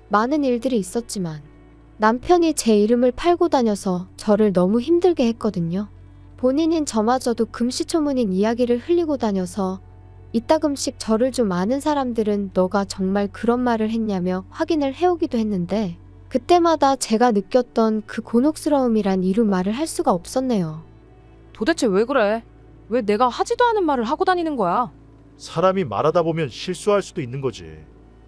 많은 일들이 있었지만 남편이 제 이름을 팔고 다녀서 저를 너무 힘들게 했거든요. 본인인 저마저도 금시초문인 이야기를 흘리고 다녀서 이따금씩 저를 좀 아는 사람들은 너가 정말 그런 말을 했냐며 확인을 해오기도 했는데 그때마다 제가 느꼈던 그 곤혹스러움이란 이루 말을 할 수가 없었네요. 도대체 왜 그래? 왜 내가 하지도 않은 말을 하고 다니는 거야? 사람이 말하다 보면 실수할 수도 있는 거지.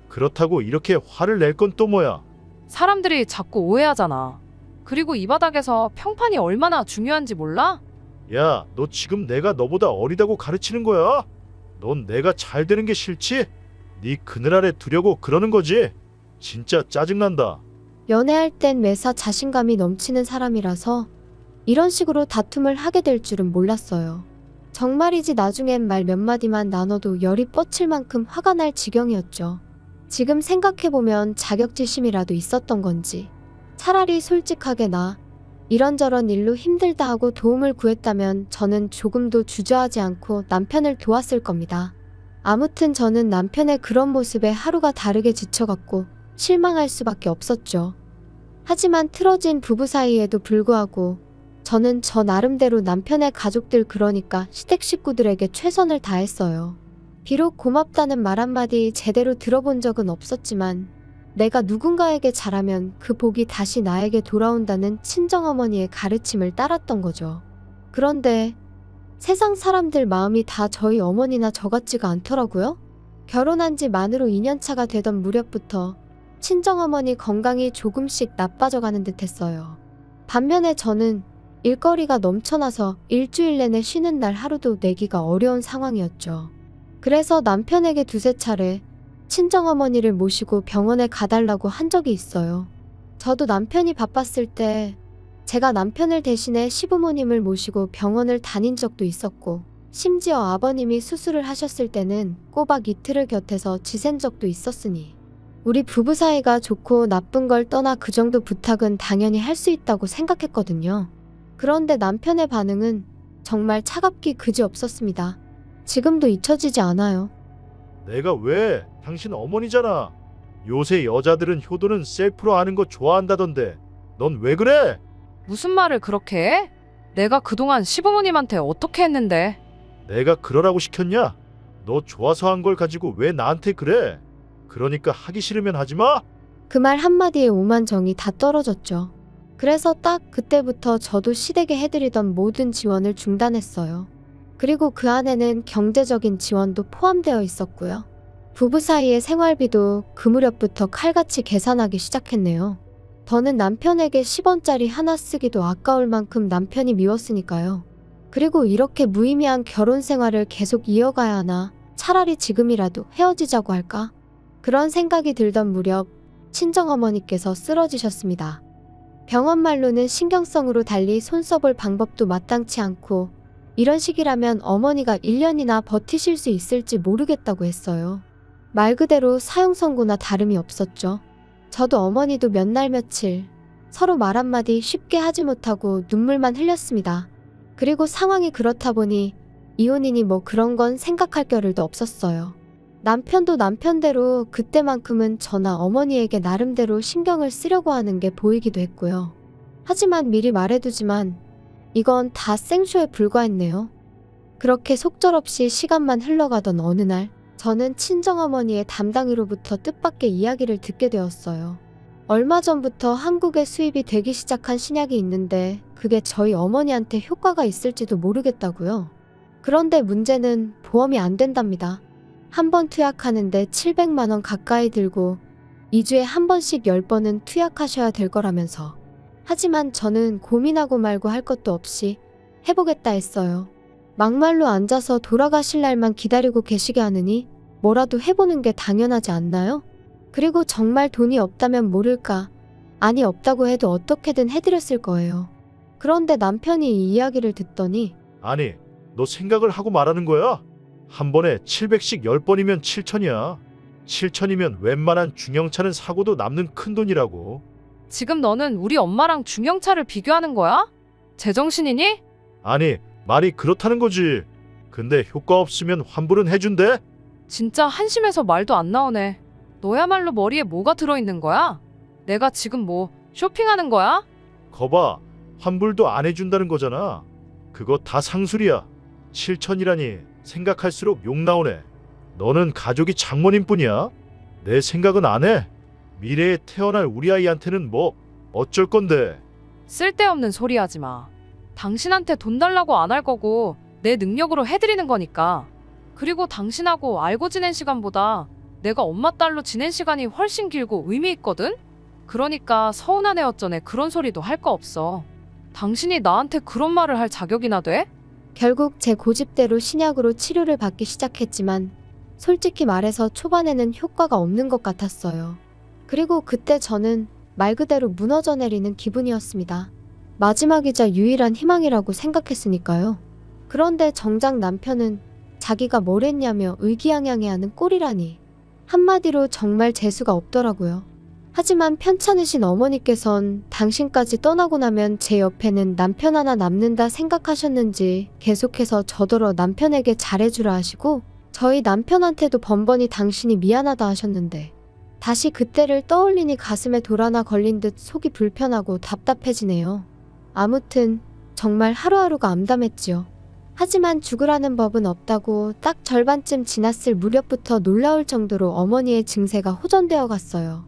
그렇다고 이렇게 화를 낼 건 또 뭐야? 사람들이 자꾸 오해하잖아. 그리고 이 바닥에서 평판이 얼마나 중요한지 몰라? 야, 너 지금 내가 너보다 어리다고 가르치는 거야? 넌 내가 잘 되는 게 싫지? 네 그늘 아래 두려고 그러는 거지? 진짜 짜증난다. 연애할 땐 매사 자신감이 넘치는 사람이라서 이런 식으로 다툼을 하게 될 줄은 몰랐어요. 정말이지 나중엔 말 몇 마디만 나눠도 열이 뻗칠 만큼 화가 날 지경이었죠. 지금 생각해보면 자격지심이라도 있었던 건지 차라리 솔직하게 나 이런저런 일로 힘들다 하고 도움을 구했다면 저는 조금도 주저하지 않고 남편을 도왔을 겁니다. 아무튼 저는 남편의 그런 모습에 하루가 다르게 지쳐갔고 실망할 수밖에 없었죠. 하지만 틀어진 부부 사이에도 불구하고 저는 저 나름대로 남편의 가족들 그러니까 시댁 식구들에게 최선을 다했어요. 비록 고맙다는 말 한마디 제대로 들어본 적은 없었지만 내가 누군가에게 잘하면 그 복이 다시 나에게 돌아온다는 친정어머니의 가르침을 따랐던 거죠. 그런데 세상 사람들 마음이 다 저희 어머니나 저 같지가 않더라고요. 결혼한 지 만으로 2년차가 되던 무렵부터 친정어머니 건강이 조금씩 나빠져가는 듯 했어요. 반면에 저는 일거리가 넘쳐나서 일주일 내내 쉬는 날 하루도 내기가 어려운 상황이었죠. 그래서 남편에게 2~3차례 친정어머니를 모시고 병원에 가달라고 한 적이 있어요. 저도 남편이 바빴을 때 제가 남편을 대신해 시부모님을 모시고 병원을 다닌 적도 있었고 심지어 아버님이 수술을 하셨을 때는 꼬박 이틀을 곁에서 지샌 적도 있었으니 우리 부부 사이가 좋고 나쁜 걸 떠나 그 정도 부탁은 당연히 할 수 있다고 생각했거든요. 그런데 남편의 반응은 정말 차갑기 그지없었습니다. 지금도 잊혀지지 않아요. 내가 왜? 당신 어머니잖아. 요새 여자들은 효도는 셀프로 하는 거 좋아한다던데. 넌 왜 그래? 무슨 말을 그렇게 해? 내가 그동안 시부모님한테 어떻게 했는데? 내가 그러라고 시켰냐? 너 좋아서 한 걸 가지고 왜 나한테 그래? 그러니까 하기 싫으면 하지 마. 그 말 한마디에 오만 정이 다 떨어졌죠. 그래서 딱 그때부터 저도 시댁에 해드리던 모든 지원을 중단했어요. 그리고 그 안에는 경제적인 지원도 포함되어 있었고요. 부부 사이의 생활비도 그 무렵부터 칼같이 계산하기 시작했네요. 더는 남편에게 10원짜리 하나 쓰기도 아까울 만큼 남편이 미웠으니까요. 그리고 이렇게 무의미한 결혼 생활을 계속 이어가야 하나, 차라리 지금이라도 헤어지자고 할까? 그런 생각이 들던 무렵 친정어머니께서 쓰러지셨습니다. 병원 말로는 신경성으로 달리 손 써볼 방법도 마땅치 않고 이런 식이라면 어머니가 1년이나 버티실 수 있을지 모르겠다고 했어요. 말 그대로 사형 선고나 다름이 없었죠. 저도 어머니도 몇 날 며칠 서로 말 한마디 쉽게 하지 못하고 눈물만 흘렸습니다. 그리고 상황이 그렇다 보니 이혼이니 뭐 그런 건 생각할 겨를도 없었어요. 남편도 남편대로 그때만큼은 저나 어머니에게 나름대로 신경을 쓰려고 하는 게 보이기도 했고요. 하지만 미리 말해두지만 이건 다 생쇼에 불과했네요. 그렇게 속절없이 시간만 흘러가던 어느 날 저는 친정어머니의 담당이로부터 뜻밖의 이야기를 듣게 되었어요. 얼마 전부터 한국에 수입이 되기 시작한 신약이 있는데 그게 저희 어머니한테 효과가 있을지도 모르겠다고요. 그런데 문제는 보험이 안 된답니다. 한 번 투약하는데 700만 원 가까이 들고 2주에 한 번씩 10번은 투약하셔야 될 거라면서. 하지만 저는 고민하고 말고 할 것도 없이 해보겠다 했어요. 막말로 앉아서 돌아가실 날만 기다리고 계시게 하느니 뭐라도 해보는 게 당연하지 않나요? 그리고 정말 돈이 없다면 모를까. 아니 없다고 해도 어떻게든 해드렸을 거예요. 그런데 남편이 이 이야기를 듣더니 아니, 너 생각을 하고 말하는 거야? 한 번에 700씩 10번이면 7천이야. 7천이면 웬만한 중형차는 사고도 남는 큰돈이라고. 지금 너는 우리 엄마랑 중형차를 비교하는 거야? 제정신이니? 아니, 말이 그렇다는 거지. 근데 효과 없으면 환불은 해준대? 진짜 한심해서 말도 안 나오네. 너야말로 머리에 뭐가 들어있는 거야? 내가 지금 뭐 쇼핑하는 거야? 거봐, 환불도 안 해준다는 거잖아. 그거 다 상술이야. 7천이라니 생각할수록 욕 나오네. 너는 가족이 장모님 뿐이야? 내 생각은 안 해? 미래에 태어날 우리 아이한테는 뭐 어쩔 건데. 쓸데없는 소리 하지 마. 당신한테 돈 달라고 안 할 거고 내 능력으로 해드리는 거니까. 그리고 당신하고 알고 지낸 시간보다 내가 엄마 딸로 지낸 시간이 훨씬 길고 의미 있거든? 그러니까 서운하네 어쩌네 그런 소리도 할 거 없어. 당신이 나한테 그런 말을 할 자격이나 돼? 결국 제 고집대로 신약으로 치료를 받기 시작했지만 솔직히 말해서 초반에는 효과가 없는 것 같았어요. 그리고 그때 저는 말 그대로 무너져 내리는 기분이었습니다. 마지막이자 유일한 희망이라고 생각했으니까요. 그런데 정작 남편은 자기가 뭘 했냐며 의기양양해하는 꼴이라니. 한마디로 정말 재수가 없더라고요. 하지만 편찮으신 어머니께선 당신까지 떠나고 나면 제 옆에는 남편 하나 남는다 생각하셨는지 계속해서 저더러 남편에게 잘해주라 하시고 저희 남편한테도 번번이 당신이 미안하다 하셨는데 다시 그때를 떠올리니 가슴에 돌 하나 걸린 듯 속이 불편하고 답답해지네요. 아무튼 정말 하루하루가 암담했지요. 하지만 죽으라는 법은 없다고 딱 절반쯤 지났을 무렵부터 놀라울 정도로 어머니의 증세가 호전되어 갔어요.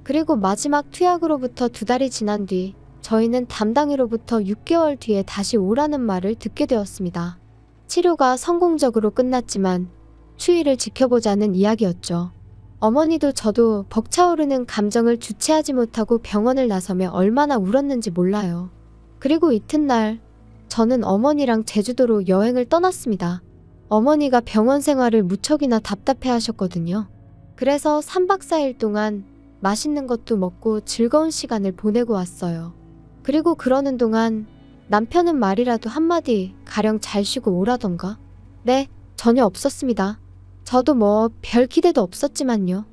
그리고 마지막 투약으로부터 2달이 지난 뒤 저희는 담당이로부터 6개월 뒤에 다시 오라는 말을 듣게 되었습니다. 치료가 성공적으로 끝났지만 추이를 지켜보자는 이야기였죠. 어머니도 저도 벅차오르는 감정을 주체하지 못하고 병원을 나서며 얼마나 울었는지 몰라요. 그리고 이튿날 저는 어머니랑 제주도로 여행을 떠났습니다. 어머니가 병원 생활을 무척이나 답답해 하셨거든요. 그래서 3박 4일 동안 맛있는 것도 먹고 즐거운 시간을 보내고 왔어요. 그리고 그러는 동안 남편은 말이라도 한마디 가령 잘 쉬고 오라던가 네, 전혀 없었습니다. 저도 뭐 별 기대도 없었지만요.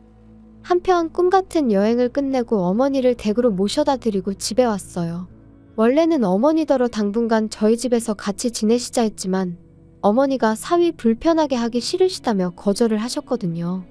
한편 꿈 같은 여행을 끝내고 어머니를 댁으로 모셔다 드리고 집에 왔어요. 원래는 어머니더러 당분간 저희 집에서 같이 지내시자 했지만 어머니가 사위 불편하게 하기 싫으시다며 거절을 하셨거든요.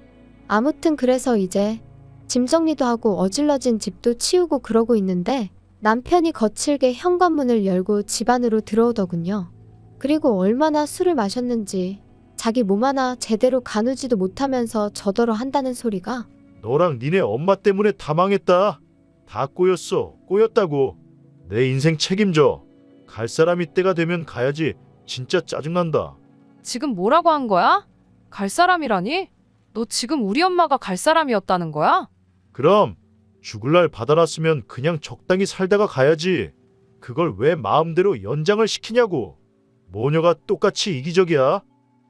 아무튼 그래서 이제 짐 정리도 하고 어질러진 집도 치우고 그러고 있는데 남편이 거칠게 현관문을 열고 집 안으로 들어오더군요. 그리고 얼마나 술을 마셨는지 자기 몸 하나 제대로 가누지도 못하면서 저더러 한다는 소리가 너랑 니네 엄마 때문에 다 망했다. 다 꼬였어. 꼬였다고. 내 인생 책임져. 갈 사람이 때가 되면 가야지. 진짜 짜증난다. 지금 뭐라고 한 거야? 갈 사람이라니? 너 지금 우리 엄마가 갈 사람이었다는 거야? 그럼 죽을 날 받아놨으면 그냥 적당히 살다가 가야지. 그걸 왜 마음대로 연장을 시키냐고. 모녀가 똑같이 이기적이야.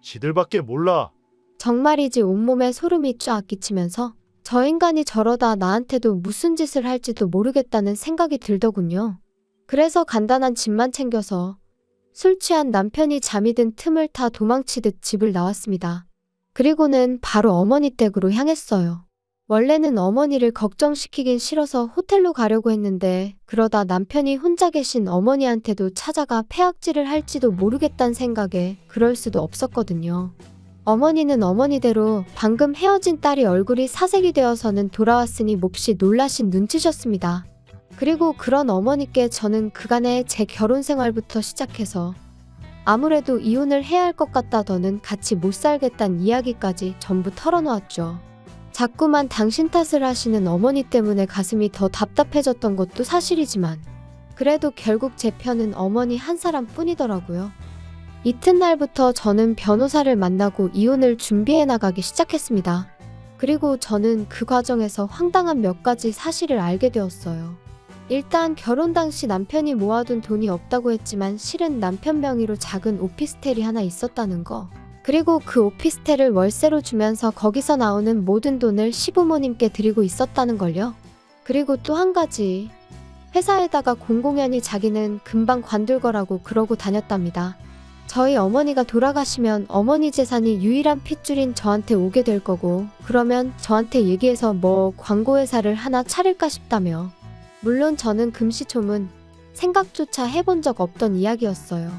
지들밖에 몰라. 정말이지 온몸에 소름이 쫙 끼치면서 저 인간이 저러다 나한테도 무슨 짓을 할지도 모르겠다는 생각이 들더군요. 그래서 간단한 짐만 챙겨서 술 취한 남편이 잠이 든 틈을 타 도망치듯 집을 나왔습니다. 그리고는 바로 어머니 댁으로 향했어요. 원래는 어머니를 걱정시키긴 싫어서 호텔로 가려고 했는데 그러다 남편이 혼자 계신 어머니한테도 찾아가 패악질을 할지도 모르겠다는 생각에 그럴 수도 없었거든요. 어머니는 어머니대로 방금 헤어진 딸이 얼굴이 사색이 되어서는 돌아왔으니 몹시 놀라신 눈치셨습니다. 그리고 그런 어머니께 저는 그간의 제 결혼 생활부터 시작해서 아무래도 이혼을 해야 할 것 같다더는 같이 못 살겠다는 이야기까지 전부 털어놓았죠. 자꾸만 당신 탓을 하시는 어머니 때문에 가슴이 더 답답해졌던 것도 사실이지만 그래도 결국 제 편은 어머니 한 사람뿐이더라고요. 이튿날부터 저는 변호사를 만나고 이혼을 준비해 나가기 시작했습니다. 그리고 저는 그 과정에서 황당한 몇 가지 사실을 알게 되었어요. 일단 결혼 당시 남편이 모아둔 돈이 없다고 했지만 실은 남편 명의로 작은 오피스텔이 하나 있었다는 거. 그리고 그 오피스텔을 월세로 주면서 거기서 나오는 모든 돈을 시부모님께 드리고 있었다는 걸요. 그리고 또 한 가지. 회사에다가 공공연히 자기는 금방 관둘 거라고 그러고 다녔답니다. 저희 어머니가 돌아가시면 어머니 재산이 유일한 핏줄인 저한테 오게 될 거고 그러면 저한테 얘기해서 뭐 광고회사를 하나 차릴까 싶다며. 물론 저는 금시초문 생각조차 해본 적 없던 이야기였어요.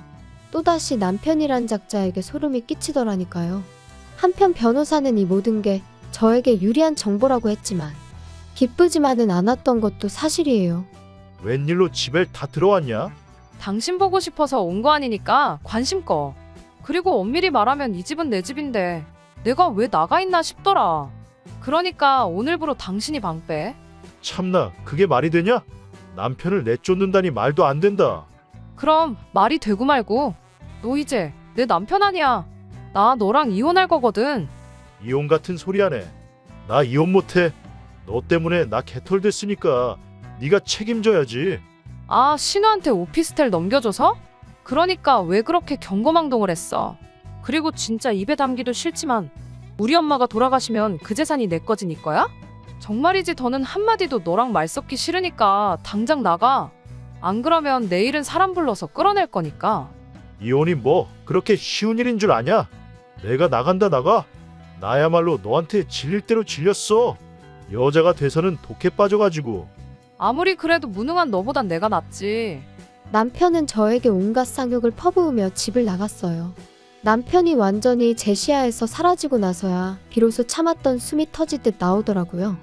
또다시 남편이란 작자에게 소름이 끼치더라니까요. 한편 변호사는 이 모든 게 저에게 유리한 정보라고 했지만 기쁘지만은 않았던 것도 사실이에요. 웬일로 집에 다 들어왔냐? 당신 보고 싶어서 온 거 아니니까 관심 꺼. 그리고 엄밀히 말하면 이 집은 내 집인데 내가 왜 나가 있나 싶더라. 그러니까 오늘부로 당신이 방 빼. 참나, 그게 말이 되냐? 남편을 내쫓는다니 말도 안 된다. 그럼 말이 되고 말고. 너 이제 내 남편 아니야. 나 너랑 이혼할 거거든. 이혼 같은 소리 하네. 나 이혼 못해. 너 때문에 나 개털 됐으니까 네가 책임져야지. 아, 신우한테 오피스텔 넘겨줘서? 그러니까 왜 그렇게 경거망동을 했어. 그리고 진짜 입에 담기도 싫지만 우리 엄마가 돌아가시면 그 재산이 내 거지 네 거야? 정말이지 더는 한마디도 너랑 말 섞기 싫으니까 당장 나가. 안 그러면 내일은 사람 불러서 끌어낼 거니까. 이혼이 뭐 그렇게 쉬운 일인 줄 아냐? 내가 나간다 나가. 나야말로 너한테 질릴 대로 질렸어. 여자가 돼서는 독해 빠져가지고. 아무리 그래도 무능한 너보단 내가 낫지. 남편은 저에게 온갖 쌍욕을 퍼부으며 집을 나갔어요. 남편이 완전히 제 시야에서 사라지고 나서야 비로소 참았던 숨이 터지듯 나오더라고요.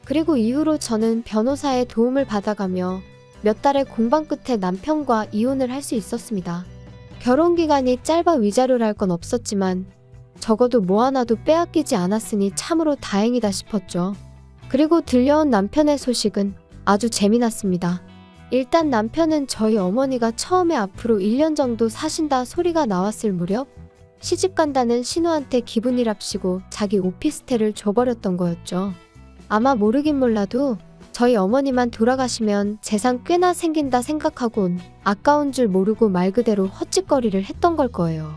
그리고 이후로 저는 변호사의 도움을 받아가며 몇 달의 공방 끝에 남편과 이혼을 할 수 있었습니다. 결혼 기간이 짧아 위자료랄 건 없었지만 적어도 뭐 하나도 빼앗기지 않았으니 참으로 다행이다 싶었죠. 그리고 들려온 남편의 소식은 아주 재미났습니다. 일단 남편은 저희 어머니가 처음에 앞으로 1년 정도 사신다 소리가 나왔을 무렵 시집 간다는 신우한테 기분이랍시고 자기 오피스텔을 줘버렸던 거였죠. 아마 모르긴 몰라도 저희 어머니만 돌아가시면 재산 꽤나 생긴다 생각하곤 아까운 줄 모르고 말 그대로 헛짓거리를 했던 걸 거예요.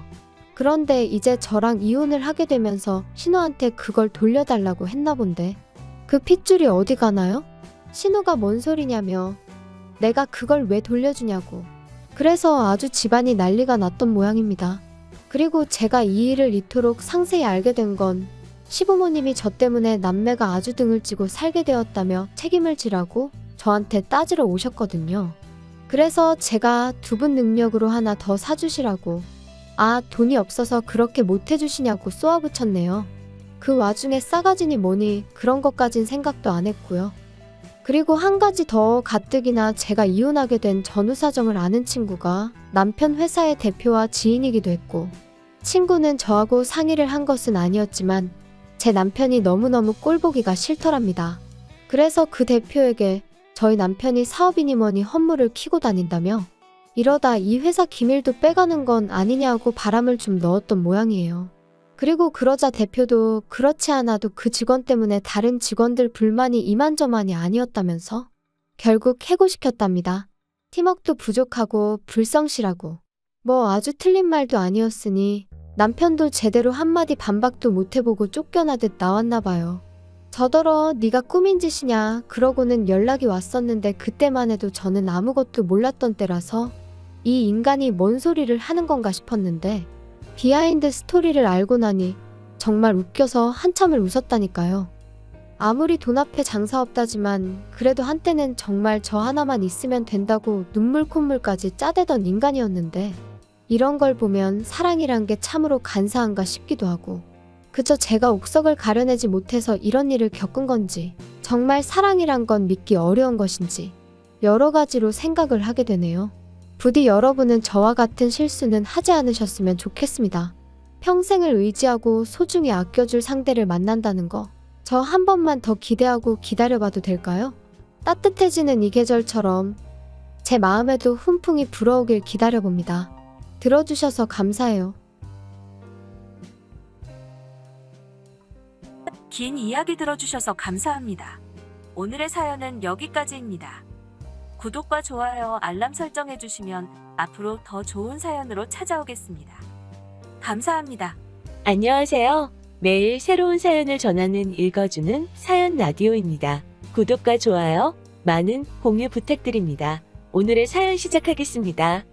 그런데 이제 저랑 이혼을 하게 되면서 신우한테 그걸 돌려달라고 했나 본데 그 핏줄이 어디 가나요? 신우가 뭔 소리냐며 내가 그걸 왜 돌려주냐고. 그래서 아주 집안이 난리가 났던 모양입니다. 그리고 제가 이 일을 이토록 상세히 알게 된 건 시부모님이 저 때문에 남매가 아주 등을 찌고 살게 되었다며 책임을 지라고 저한테 따지러 오셨거든요. 그래서 제가 두 분 능력으로 하나 더 사주시라고, 아, 돈이 없어서 그렇게 못해주시냐고 쏘아붙였네요. 그 와중에 싸가지니 뭐니 그런 것까진 생각도 안 했고요. 그리고 한 가지 더 가뜩이나 제가 이혼하게 된 전후 사정을 아는 친구가 남편 회사의 대표와 지인이기도 했고, 친구는 저하고 상의를 한 것은 아니었지만 제 남편이 너무너무 꼴보기가 싫더랍니다. 그래서 그 대표에게 저희 남편이 사업이니 뭐니 헛물을 키고 다닌다며 이러다 이 회사 기밀도 빼가는 건 아니냐고 바람을 좀 넣었던 모양이에요. 그리고 그러자 대표도 그렇지 않아도 그 직원 때문에 다른 직원들 불만이 이만저만이 아니었다면서 결국 해고시켰답니다. 팀워크도 부족하고 불성실하고 뭐 아주 틀린 말도 아니었으니 남편도 제대로 한마디 반박도 못해보고 쫓겨나듯 나왔나 봐요. 저더러 네가 꾸민 짓이냐 그러고는 연락이 왔었는데 그때만 해도 저는 아무것도 몰랐던 때라서 이 인간이 뭔 소리를 하는 건가 싶었는데 비하인드 스토리를 알고 나니 정말 웃겨서 한참을 웃었다니까요. 아무리 돈 앞에 장사 없다지만 그래도 한때는 정말 저 하나만 있으면 된다고 눈물 콧물까지 짜대던 인간이었는데 이런 걸 보면 사랑이란 게 참으로 간사한가 싶기도 하고, 그저 제가 옥석을 가려내지 못해서 이런 일을 겪은 건지 정말 사랑이란 건 믿기 어려운 것인지 여러 가지로 생각을 하게 되네요. 부디 여러분은 저와 같은 실수는 하지 않으셨으면 좋겠습니다. 평생을 의지하고 소중히 아껴줄 상대를 만난다는 거, 저 한 번만 더 기대하고 기다려봐도 될까요? 따뜻해지는 이 계절처럼 제 마음에도 훈풍이 불어오길 기다려봅니다. 들어주셔서 감사해요. 긴 이야기 들어주셔서 감사합니다. 오늘의 사연은 여기까지입니다. 구독과 좋아요, 알람 설정해주시면 앞으로 더 좋은 사연으로 찾아오겠습니다. 감사합니다. 안녕하세요. 매일 새로운 사연을 전하는 읽어주는 사연 라디오입니다. 구독과 좋아요, 많은 공유 부탁드립니다. 오늘의 사연 시작하겠습니다.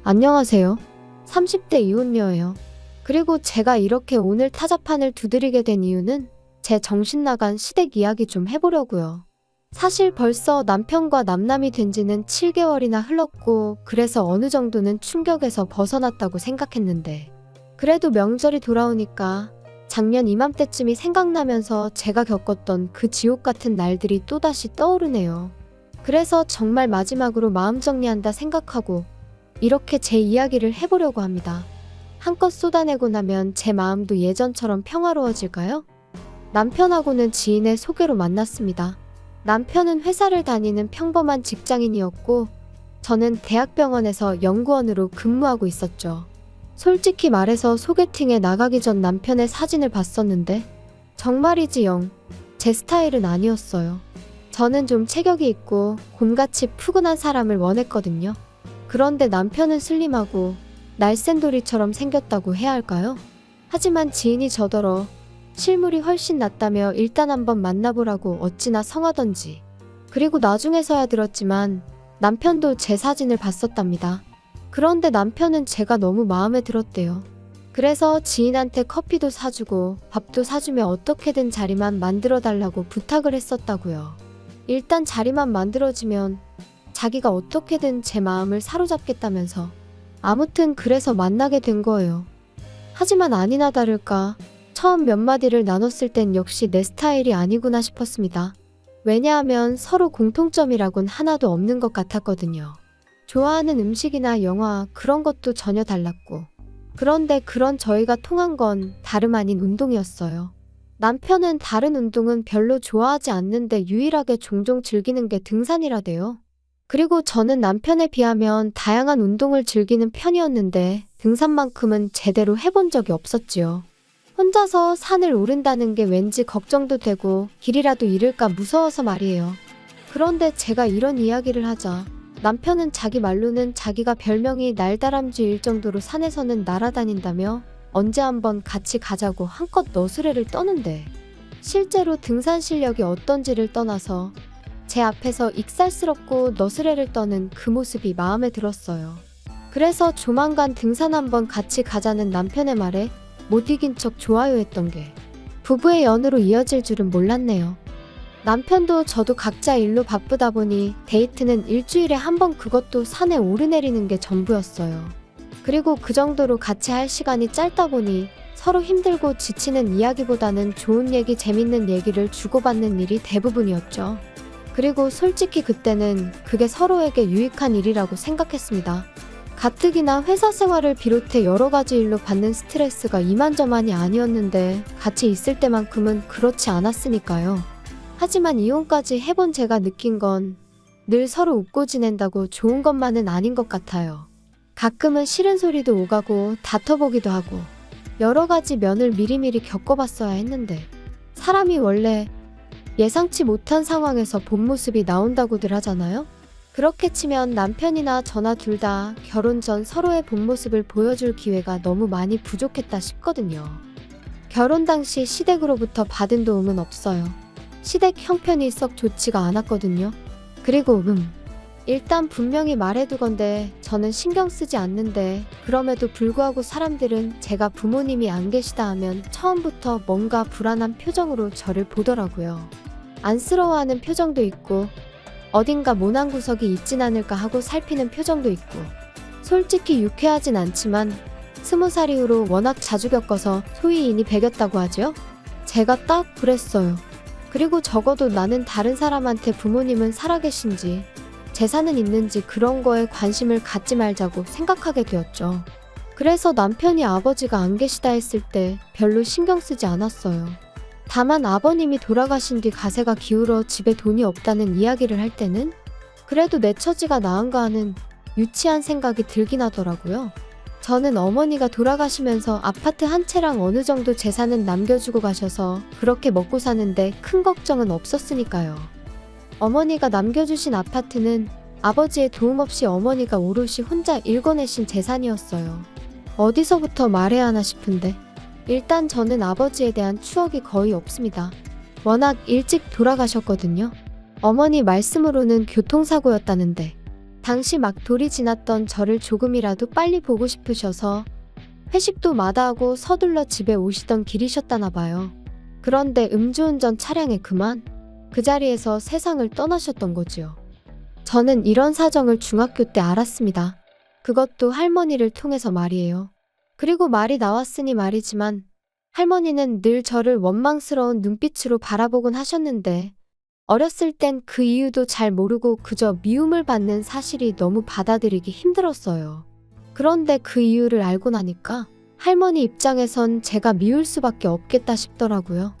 안녕하세요. 30대 이혼녀예요. 그리고 제가 이렇게 오늘 타자판을 두드리게 된 이유는 제 정신 나간 시댁 이야기 좀 해보려고요. 사실 벌써 남편과 남남이 된 지는 7개월이나 흘렀고 그래서 어느 정도는 충격에서 벗어났다고 생각했는데 그래도 명절이 돌아오니까 작년 이맘때쯤이 생각나면서 제가 겪었던 그 지옥 같은 날들이 또다시 떠오르네요. 그래서 정말 마지막으로 마음 정리한다 생각하고 이렇게 제 이야기를 해보려고 합니다. 한껏 쏟아내고 나면 제 마음도 예전처럼 평화로워질까요? 남편하고는 지인의 소개로 만났습니다. 남편은 회사를 다니는 평범한 직장인이었고 저는 대학병원에서 연구원으로 근무하고 있었죠. 솔직히 말해서 소개팅에 나가기 전 남편의 사진을 봤었는데 정말이지 영 제 스타일은 아니었어요. 저는 좀 체격이 있고 곰같이 푸근한 사람을 원했거든요. 그런데 남편은 슬림하고 날쌘돌이처럼 생겼다고 해야 할까요? 하지만 지인이 저더러 실물이 훨씬 낫다며 일단 한번 만나보라고 어찌나 성하던지. 그리고 나중에서야 들었지만 남편도 제 사진을 봤었답니다. 그런데 남편은 제가 너무 마음에 들었대요. 그래서 지인한테 커피도 사주고 밥도 사주며 어떻게든 자리만 만들어달라고 부탁을 했었다고요. 일단 자리만 만들어지면 자기가 어떻게든 제 마음을 사로잡겠다면서. 아무튼 그래서 만나게 된 거예요. 하지만 아니나 다를까 처음 몇 마디를 나눴을 땐 역시 내 스타일이 아니구나 싶었습니다. 왜냐하면 서로 공통점이라곤 하나도 없는 것 같았거든요. 좋아하는 음식이나 영화 그런 것도 전혀 달랐고. 그런데 그런 저희가 통한 건 다름 아닌 운동이었어요. 남편은 다른 운동은 별로 좋아하지 않는데 유일하게 종종 즐기는 게 등산이라대요. 그리고 저는 남편에 비하면 다양한 운동을 즐기는 편이었는데 등산만큼은 제대로 해본 적이 없었지요. 혼자서 산을 오른다는 게 왠지 걱정도 되고 길이라도 잃을까 무서워서 말이에요. 그런데 제가 이런 이야기를 하자 남편은 자기 말로는 자기가 별명이 날다람쥐일 정도로 산에서는 날아다닌다며 언제 한번 같이 가자고 한껏 너스레를 떠는데 실제로 등산 실력이 어떤지를 떠나서 제 앞에서 익살스럽고 너스레를 떠는 그 모습이 마음에 들었어요. 그래서 조만간 등산 한번 같이 가자는 남편의 말에 못 이긴 척 좋아요 했던 게 부부의 연으로 이어질 줄은 몰랐네요. 남편도 저도 각자 일로 바쁘다 보니 데이트는 일주일에 한 번, 그것도 산에 오르내리는 게 전부였어요. 그리고 그 정도로 같이 할 시간이 짧다 보니 서로 힘들고 지치는 이야기보다는 좋은 얘기, 재밌는 얘기를 주고받는 일이 대부분이었죠. 그리고 솔직히 그때는 그게 서로에게 유익한 일이라고 생각했습니다. 가뜩이나 회사 생활을 비롯해 여러 가지 일로 받는 스트레스가 이만저만이 아니었는데 같이 있을 때만큼은 그렇지 않았으니까요. 하지만 이혼까지 해본 제가 느낀 건 늘 서로 웃고 지낸다고 좋은 것만은 아닌 것 같아요. 가끔은 싫은 소리도 오가고 다퉈보기도 하고 여러 가지 면을 미리미리 겪어봤어야 했는데 사람이 원래 예상치 못한 상황에서 본 모습이 나온다고들 하잖아요. 그렇게 치면 남편이나 저나 둘 다 결혼 전 서로의 본 모습을 보여줄 기회가 너무 많이 부족했다 싶거든요. 결혼 당시 시댁으로부터 받은 도움은 없어요. 시댁 형편이 썩 좋지가 않았거든요. 그리고 일단 분명히 말해두건데 저는 신경 쓰지 않는데 그럼에도 불구하고 사람들은 제가 부모님이 안 계시다 하면 처음부터 뭔가 불안한 표정으로 저를 보더라고요. 안쓰러워하는 표정도 있고 어딘가 모난 구석이 있진 않을까 하고 살피는 표정도 있고 솔직히 유쾌하진 않지만 20살 이후로 워낙 자주 겪어서 소위 인이 배겼다고 하죠. 제가 딱 그랬어요. 그리고 적어도 나는 다른 사람한테 부모님은 살아계신지 재산은 있는지 그런 거에 관심을 갖지 말자고 생각하게 되었죠. 그래서 남편이 아버지가 안 계시다 했을 때 별로 신경 쓰지 않았어요. 다만 아버님이 돌아가신 뒤 가세가 기울어 집에 돈이 없다는 이야기를 할 때는 그래도 내 처지가 나은가 하는 유치한 생각이 들긴 하더라고요. 저는 어머니가 돌아가시면서 아파트 한 채랑 어느 정도 재산은 남겨주고 가셔서 그렇게 먹고 사는데 큰 걱정은 없었으니까요. 어머니가 남겨주신 아파트는 아버지의 도움 없이 어머니가 오롯이 혼자 일궈내신 재산이었어요. 어디서부터 말해야 하나 싶은데 일단 저는 아버지에 대한 추억이 거의 없습니다. 워낙 일찍 돌아가셨거든요. 어머니 말씀으로는 교통사고였다는데 당시 막 돌이 지났던 저를 조금이라도 빨리 보고 싶으셔서 회식도 마다하고 서둘러 집에 오시던 길이셨다나 봐요. 그런데 음주운전 차량에 그만 그 자리에서 세상을 떠나셨던 거지요. 저는 이런 사정을 중학교 때 알았습니다. 그것도 할머니를 통해서 말이에요. 그리고 말이 나왔으니 말이지만 할머니는 늘 저를 원망스러운 눈빛으로 바라보곤 하셨는데 어렸을 땐 그 이유도 잘 모르고 그저 미움을 받는 사실이 너무 받아들이기 힘들었어요. 그런데 그 이유를 알고 나니까 할머니 입장에선 제가 미울 수밖에 없겠다 싶더라고요.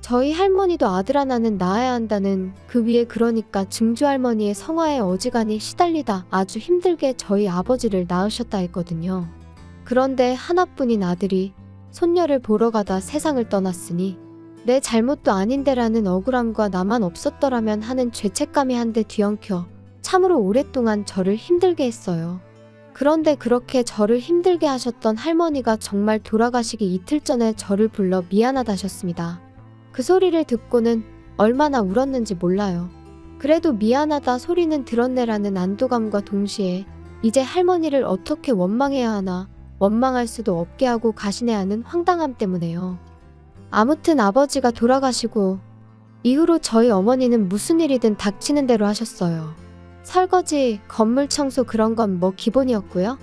저희 할머니도 아들 하나는 낳아야 한다는 그 위에 그러니까 증조할머니의 성화에 어지간히 시달리다 아주 힘들게 저희 아버지를 낳으셨다 했거든요. 그런데 하나뿐인 아들이 손녀를 보러 가다 세상을 떠났으니 내 잘못도 아닌데라는 억울함과 나만 없었더라면 하는 죄책감이 한데 뒤엉켜 참으로 오랫동안 저를 힘들게 했어요. 그런데 그렇게 저를 힘들게 하셨던 할머니가 정말 돌아가시기 이틀 전에 저를 불러 미안하다셨습니다. 그 소리를 듣고는 얼마나 울었는지 몰라요. 그래도 미안하다 소리는 들었네라는 안도감과 동시에 이제 할머니를 어떻게 원망해야 하나, 원망할 수도 없게 하고 가시네 하는 황당함 때문에요. 아무튼 아버지가 돌아가시고 이후로 저희 어머니는 무슨 일이든 닥치는 대로 하셨어요. 설거지, 건물 청소 그런 건 뭐 기본이었고요.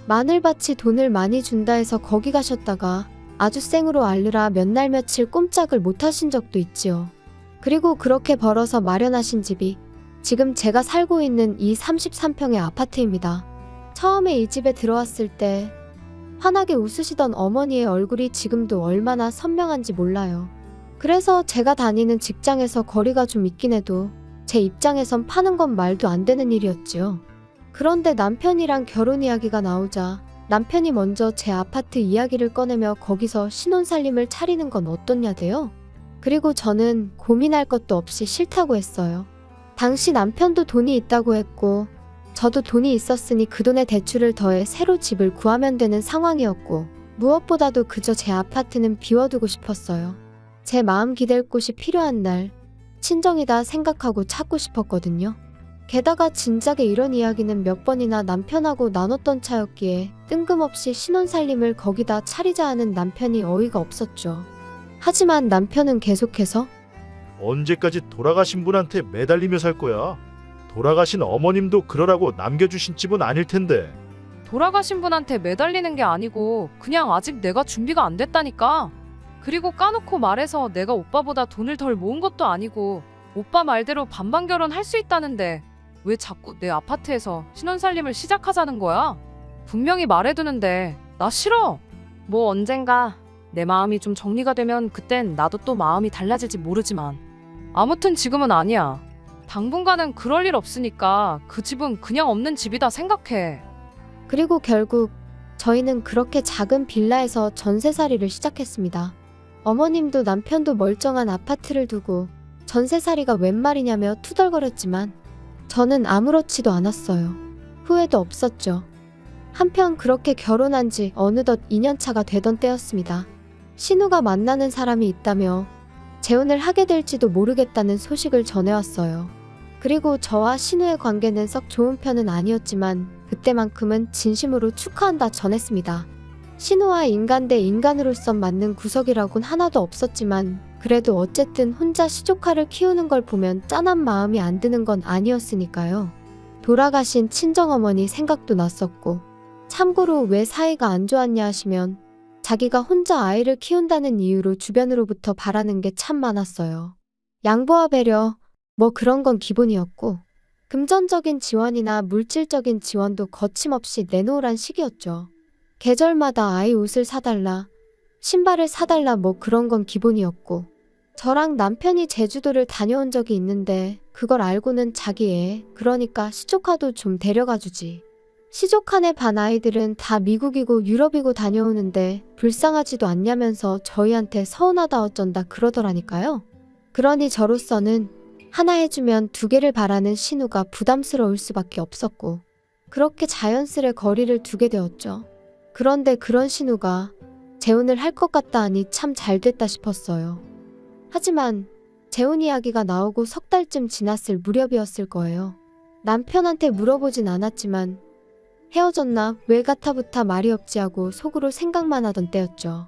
마늘밭이 돈을 많이 준다 해서 거기 가셨다가 아주 생으로 앓느라 몇 날 며칠 꼼짝을 못 하신 적도 있지요. 그리고 그렇게 벌어서 마련하신 집이 지금 제가 살고 있는 이 33평의 아파트입니다. 처음에 이 집에 들어왔을 때 환하게 웃으시던 어머니의 얼굴이 지금도 얼마나 선명한지 몰라요. 그래서 제가 다니는 직장에서 거리가 좀 있긴 해도 제 입장에선 파는 건 말도 안 되는 일이었지요. 그런데 남편이랑 결혼 이야기가 나오자 남편이 먼저 제 아파트 이야기를 꺼내며 거기서 신혼살림을 차리는 건 어떻냐대요. 그리고 저는 고민할 것도 없이 싫다고 했어요. 당시 남편도 돈이 있다고 했고 저도 돈이 있었으니 그 돈에 대출을 더해 새로 집을 구하면 되는 상황이었고 무엇보다도 그저 제 아파트는 비워두고 싶었어요. 제 마음 기댈 곳이 필요한 날 친정이다 생각하고 찾고 싶었거든요. 게다가 진작에 이런 이야기는 몇 번이나 남편하고 나눴던 차였기에 뜬금없이 신혼살림을 거기다 차리자 하는 남편이 어이가 없었죠. 하지만 남편은 계속해서 언제까지 돌아가신 분한테 매달리며 살 거야? 돌아가신 어머님도 그러라고 남겨주신 집은 아닐 텐데. 돌아가신 분한테 매달리는 게 아니고 그냥 아직 내가 준비가 안 됐다니까. 그리고 까놓고 말해서 내가 오빠보다 돈을 덜 모은 것도 아니고 오빠 말대로 반반 결혼할 수 있다는데 왜 자꾸 내 아파트에서 신혼살림을 시작하자는 거야? 분명히 말해두는데 나 싫어. 뭐 언젠가 내 마음이 좀 정리가 되면 그땐 나도 또 마음이 달라질지 모르지만 아무튼 지금은 아니야. 당분간은 그럴 일 없으니까 그 집은 그냥 없는 집이다 생각해. 그리고 결국 저희는 그렇게 작은 빌라에서 전세살이를 시작했습니다. 어머님도 남편도 멀쩡한 아파트를 두고 전세살이가 웬 말이냐며 투덜거렸지만 저는 아무렇지도 않았어요. 후회도 없었죠. 한편 그렇게 결혼한 지 어느덧 2년차가 되던 때였습니다. 신우가 만나는 사람이 있다며 재혼을 하게 될지도 모르겠다는 소식을 전해왔어요. 그리고 저와 신우의 관계는 썩 좋은 편은 아니었지만 그때만큼은 진심으로 축하한다 전했습니다. 신우와 인간 대 인간으로서 맞는 구석이라곤 하나도 없었지만 그래도 어쨌든 혼자 시조카를 키우는 걸 보면 짠한 마음이 안 드는 건 아니었으니까요. 돌아가신 친정어머니 생각도 났었고 참고로 왜 사이가 안 좋았냐 하시면 자기가 혼자 아이를 키운다는 이유로 주변으로부터 바라는 게 참 많았어요. 양보와 배려, 뭐 그런 건 기본이었고 금전적인 지원이나 물질적인 지원도 거침없이 내놓으란 식이었죠. 계절마다 아이 옷을 사달라, 신발을 사달라 뭐 그런 건 기본이었고 저랑 남편이 제주도를 다녀온 적이 있는데 그걸 알고는 자기 애, 그러니까 시조카도 좀 데려가 주지. 시조카네 반 아이들은 다 미국이고 유럽이고 다녀오는데 불쌍하지도 않냐면서 저희한테 서운하다 어쩐다 그러더라니까요. 그러니 저로서는 하나 해주면 두 개를 바라는 신우가 부담스러울 수밖에 없었고 그렇게 자연스레 거리를 두게 되었죠. 그런데 그런 신우가 재혼을 할 것 같다 하니 참 잘됐다 싶었어요. 하지만 재혼 이야기가 나오고 석 달쯤 지났을 무렵이었을 거예요. 남편한테 물어보진 않았지만 헤어졌나 왜 가타부타 말이 없지 하고 속으로 생각만 하던 때였죠.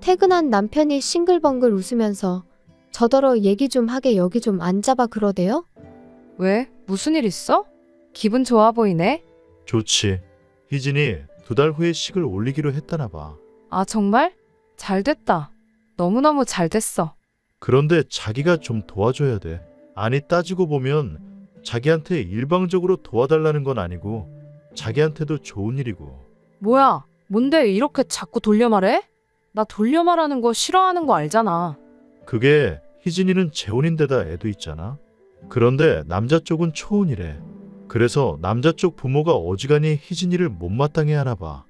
퇴근한 남편이 싱글벙글 웃으면서 저더러 얘기 좀 하게 여기 좀 앉아봐 그러대요? 왜? 무슨 일 있어? 기분 좋아 보이네? 좋지. 희진이 2달 후에 식을 올리기로 했다나 봐. 아 정말? 잘됐다. 너무너무 잘됐어. 그런데 자기가 좀 도와줘야 돼. 아니 따지고 보면 자기한테 일방적으로 도와달라는 건 아니고 자기한테도 좋은 일이고. 뭐야? 뭔데 이렇게 자꾸 돌려 말해? 나 돌려 말하는 거 싫어하는 거 알잖아. 그게 희진이는 재혼인데다 애도 있잖아. 그런데 남자 쪽은 초혼이래. 그래서 남자 쪽 부모가 어지간히 희진이를 못마땅해 하나 봐.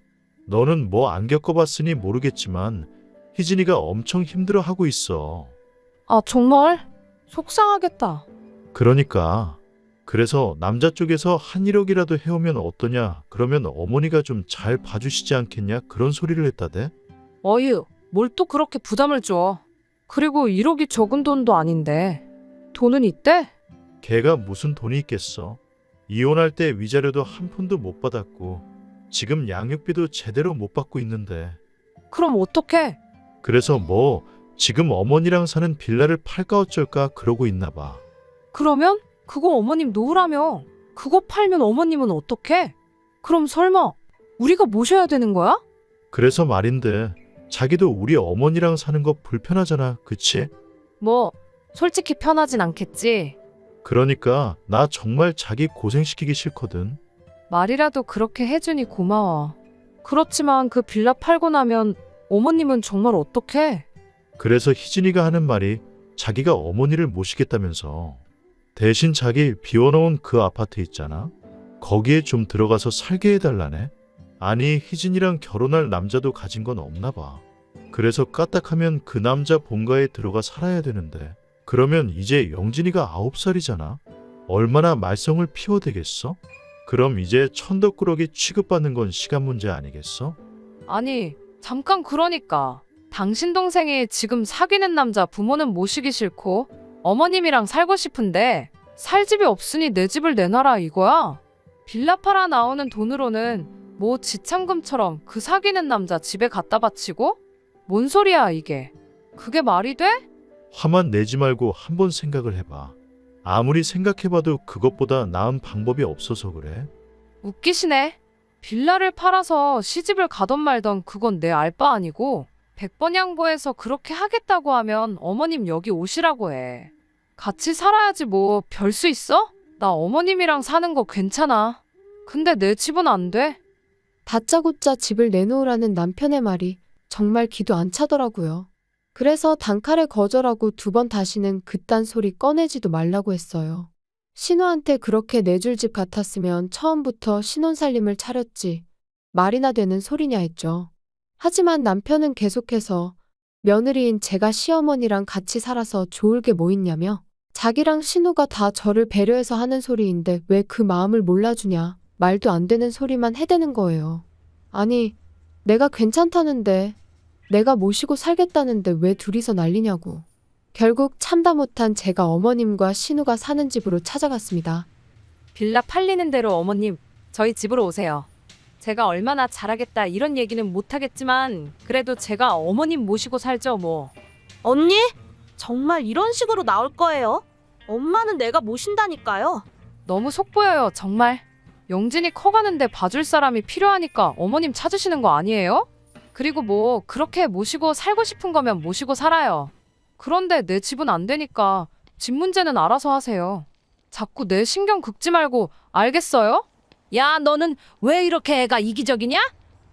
너는 뭐 안 겪어봤으니 모르겠지만 희진이가 엄청 힘들어하고 있어. 아 정말? 속상하겠다. 그러니까 그래서 남자 쪽에서 한 1억이라도 해오면 어떠냐, 그러면 어머니가 좀 잘 봐주시지 않겠냐, 그런 소리를 했다대. 어휴, 뭘 또 그렇게 부담을 줘. 그리고 1억이 적은 돈도 아닌데. 돈은 있대? 걔가 무슨 돈이 있겠어. 이혼할 때 위자료도 한 푼도 못 받았고 지금 양육비도 제대로 못 받고 있는데. 그럼 어떡해? 그래서 뭐 지금 어머니랑 사는 빌라를 팔까 어쩔까 그러고 있나 봐. 그러면? 그거 어머님 놓으라며. 그거 팔면 어머님은 어떡해? 그럼 설마 우리가 모셔야 되는 거야? 그래서 말인데 자기도 우리 어머니랑 사는 거 불편하잖아, 그치? 뭐 솔직히 편하진 않겠지. 그러니까 나 정말 자기 고생시키기 싫거든. 말이라도 그렇게 해주니 고마워. 그렇지만 그 빌라 팔고 나면 어머님은 정말 어떡해? 그래서 희진이가 하는 말이 자기가 어머니를 모시겠다면서. 대신 자기 비워놓은 그 아파트 있잖아. 거기에 좀 들어가서 살게 해달라네. 아니 희진이랑 결혼할 남자도 가진 건 없나 봐. 그래서 까딱하면 그 남자 본가에 들어가 살아야 되는데 그러면 이제 영진이가 9살이잖아. 얼마나 말썽을 피워대겠어? 그럼 이제 천덕꾸러기 취급받는 건 시간 문제 아니겠어? 아니 잠깐 그러니까 당신 동생이 지금 사귀는 남자 부모는 모시기 싫고 어머님이랑 살고 싶은데 살 집이 없으니 내 집을 내놔라 이거야? 빌라 팔아 나오는 돈으로는 뭐 지참금처럼 그 사귀는 남자 집에 갖다 바치고? 뭔 소리야 이게? 그게 말이 돼? 화만 내지 말고 한번 생각을 해봐. 아무리 생각해봐도 그것보다 나은 방법이 없어서 그래. 웃기시네. 빌라를 팔아서 시집을 가던 말던 그건 내 알 바 아니고 100번 양보해서 그렇게 하겠다고 하면 어머님 여기 오시라고 해. 같이 살아야지 뭐 별 수 있어? 나 어머님이랑 사는 거 괜찮아. 근데 내 집은 안 돼. 다짜고짜 집을 내놓으라는 남편의 말이 정말 기도 안 차더라고요. 그래서 단칼에 거절하고 2번 다시는 그딴 소리 꺼내지도 말라고 했어요. 신우한테 그렇게 내줄 집 같았으면 처음부터 신혼살림을 차렸지. 말이나 되는 소리냐 했죠. 하지만 남편은 계속해서 며느리인 제가 시어머니랑 같이 살아서 좋을 게 뭐 있냐며 자기랑 신우가 다 저를 배려해서 하는 소리인데 왜 그 마음을 몰라주냐. 말도 안 되는 소리만 해대는 거예요. 아니, 내가 괜찮다는데, 내가 모시고 살겠다는데 왜 둘이서 난리냐고. 결국 참다 못한 제가 어머님과 신우가 사는 집으로 찾아갔습니다. 빌라 팔리는 대로 어머님 저희 집으로 오세요. 제가 얼마나 잘하겠다 이런 얘기는 못하겠지만 그래도 제가 어머님 모시고 살죠 뭐. 언니? 정말 이런 식으로 나올 거예요? 엄마는 내가 모신다니까요. 너무 속보여요 정말. 영진이 커가는데 봐줄 사람이 필요하니까 어머님 찾으시는 거 아니에요? 그리고 뭐 그렇게 모시고 살고 싶은 거면 모시고 살아요. 그런데 내 집은 안 되니까 집 문제는 알아서 하세요. 자꾸 내 신경 긁지 말고 알겠어요? 야, 너는 왜 이렇게 애가 이기적이냐?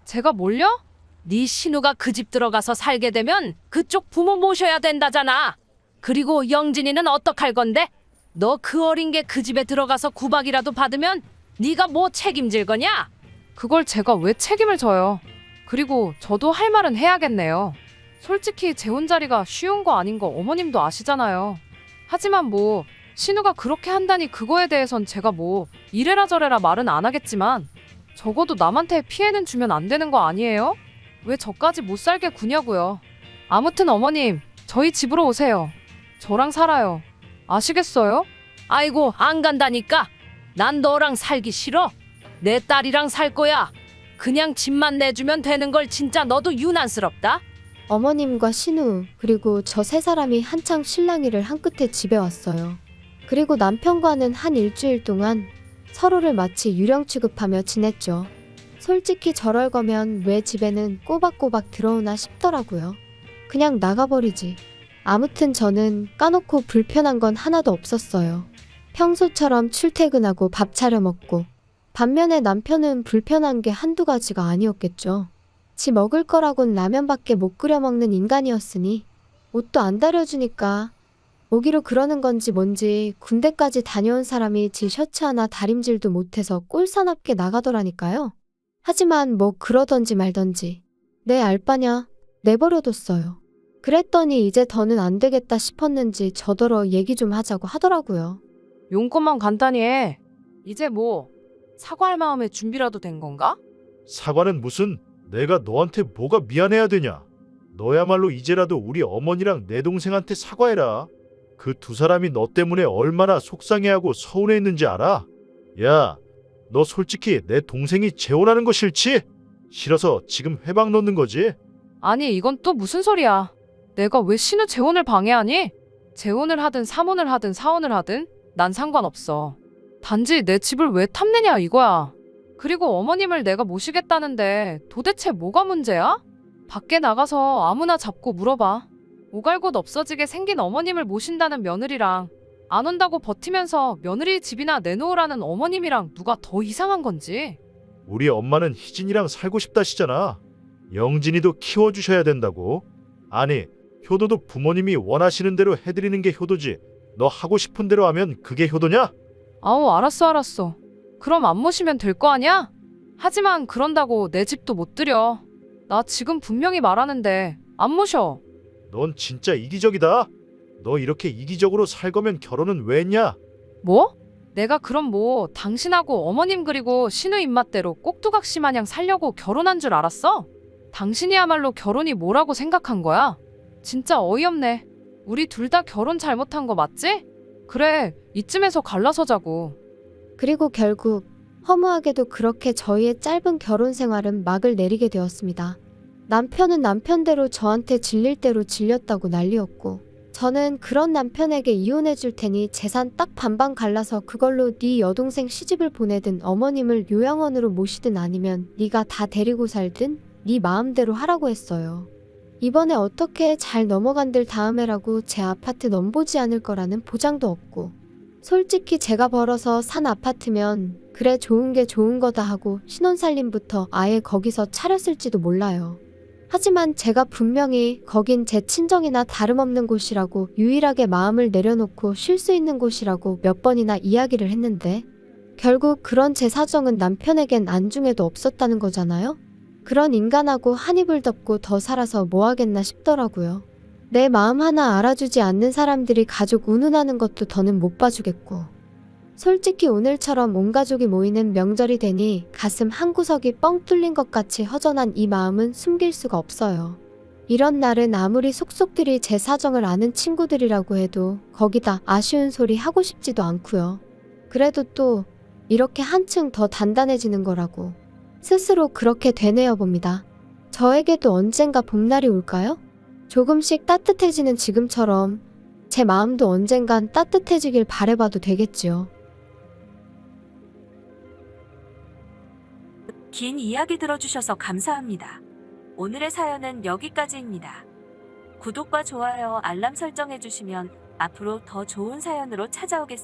제가 뭘요? 네 신우가 그 집 들어가서 살게 되면 그쪽 부모 모셔야 된다잖아. 그리고 영진이는 어떡할 건데? 너 그 어린 게 그 집에 들어가서 구박이라도 받으면 네가 뭐 책임질 거냐? 그걸 제가 왜 책임을 져요. 그리고 저도 할 말은 해야겠네요. 솔직히 재혼 자리가 쉬운 거 아닌 거 어머님도 아시잖아요. 하지만 뭐 신우가 그렇게 한다니 그거에 대해선 제가 뭐 이래라 저래라 말은 안 하겠지만 적어도 남한테 피해는 주면 안 되는 거 아니에요? 왜 저까지 못 살게 구냐고요. 아무튼 어머님 저희 집으로 오세요. 저랑 살아요. 아시겠어요? 아이고, 안 간다니까. 난 너랑 살기 싫어. 내 딸이랑 살 거야. 그냥 집만 내주면 되는 걸 진짜 너도 유난스럽다. 어머님과 신우 그리고 저 3사람이 한창 실랑이를 한 끝에 집에 왔어요. 그리고 남편과는 한 일주일 동안 서로를 마치 유령 취급하며 지냈죠. 솔직히 저럴 거면 왜 집에는 꼬박꼬박 들어오나 싶더라고요. 그냥 나가버리지. 아무튼 저는 까놓고 불편한 건 하나도 없었어요. 평소처럼 출퇴근하고 밥 차려 먹고 반면에 남편은 불편한 게 한두 가지가 아니었겠죠. 지 먹을 거라곤 라면밖에 못 끓여 먹는 인간이었으니 옷도 안 다려주니까 오기로 그러는 건지 뭔지 군대까지 다녀온 사람이 지 셔츠 하나 다림질도 못해서 꼴사납게 나가더라니까요. 하지만 뭐 그러던지 말던지 내 알바냐 내버려뒀어요. 그랬더니 이제 더는 안 되겠다 싶었는지 저더러 얘기 좀 하자고 하더라고요. 용건만 간단히 해. 이제 뭐 사과할 마음의 준비라도 된 건가? 사과는 무슨, 내가 너한테 뭐가 미안해야 되냐. 너야말로 이제라도 우리 어머니랑 내 동생한테 사과해라. 그 2사람이 너 때문에 얼마나 속상해하고 서운해했는지 알아? 야, 너 솔직히 내 동생이 재혼하는 거 싫지? 싫어서 지금 회방 넣는 거지? 아니 이건 또 무슨 소리야. 내가 왜 신우 재혼을 방해하니? 재혼을 하든 삼혼을 하든 사혼을 하든 난 상관없어. 단지 내 집을 왜 탐내냐 이거야. 그리고 어머님을 내가 모시겠다는데 도대체 뭐가 문제야? 밖에 나가서 아무나 잡고 물어봐. 오갈 곳 없어지게 생긴 어머님을 모신다는 며느리랑 안 온다고 버티면서 며느리 집이나 내놓으라는 어머님이랑 누가 더 이상한 건지. 우리 엄마는 희진이랑 살고 싶다시잖아. 영진이도 키워주셔야 된다고. 아니, 효도도 부모님이 원하시는 대로 해드리는 게 효도지. 너 하고 싶은 대로 하면 그게 효도냐? 아우 알았어. 그럼 안 모시면 될 거 아니야? 하지만 그런다고 내 집도 못 들여. 나 지금 분명히 말하는데 안 모셔. 넌 진짜 이기적이다. 너 이렇게 이기적으로 살 거면 결혼은 왜 했냐? 뭐? 내가 그럼 뭐 당신하고 어머님 그리고 신우 입맛대로 꼭두각시 마냥 살려고 결혼한 줄 알았어? 당신이야말로 결혼이 뭐라고 생각한 거야? 진짜 어이없네. 우리 둘 다 결혼 잘못한 거 맞지? 그래, 이쯤에서 갈라서자고. 그리고 결국 허무하게도 그렇게 저희의 짧은 결혼 생활은 막을 내리게 되었습니다. 남편은 남편대로 저한테 질릴 대로 질렸다고 난리였고, 저는 그런 남편에게 이혼해 줄 테니 재산 딱 반반 갈라서 그걸로 네 여동생 시집을 보내든 어머님을 요양원으로 모시든 아니면 네가 다 데리고 살든 네 마음대로 하라고 했어요. 이번에 어떻게 잘 넘어간들 다음에라고 제 아파트 넘보지 않을 거라는 보장도 없고, 솔직히 제가 벌어서 산 아파트면 그래 좋은 게 좋은 거다 하고 신혼살림부터 아예 거기서 차렸을지도 몰라요. 하지만 제가 분명히 거긴 제 친정이나 다름없는 곳이라고, 유일하게 마음을 내려놓고 쉴 수 있는 곳이라고 몇 번이나 이야기를 했는데 결국 그런 제 사정은 남편에겐 안중에도 없었다는 거잖아요. 그런 인간하고 한 입을 덮고 더 살아서 뭐 하겠나 싶더라고요. 내 마음 하나 알아주지 않는 사람들이 가족 운운하는 것도 더는 못 봐주겠고, 솔직히 오늘처럼 온 가족이 모이는 명절이 되니 가슴 한구석이 뻥 뚫린 것 같이 허전한 이 마음은 숨길 수가 없어요. 이런 날은 아무리 속속들이 제 사정을 아는 친구들이라고 해도 거기다 아쉬운 소리 하고 싶지도 않고요. 그래도 또 이렇게 한층 더 단단해지는 거라고 스스로 그렇게 되뇌어 봅니다. 저에게도 언젠가 봄날이 올까요? 조금씩 따뜻해지는 지금처럼 제 마음도 언젠간 따뜻해지길 바라봐도 되겠지요. 긴 이야기 들어주셔서 감사합니다. 오늘의 사연은 여기까지입니다. 구독과 좋아요, 알람 설정해주시면 앞으로 더 좋은 사연으로 찾아오겠습니다.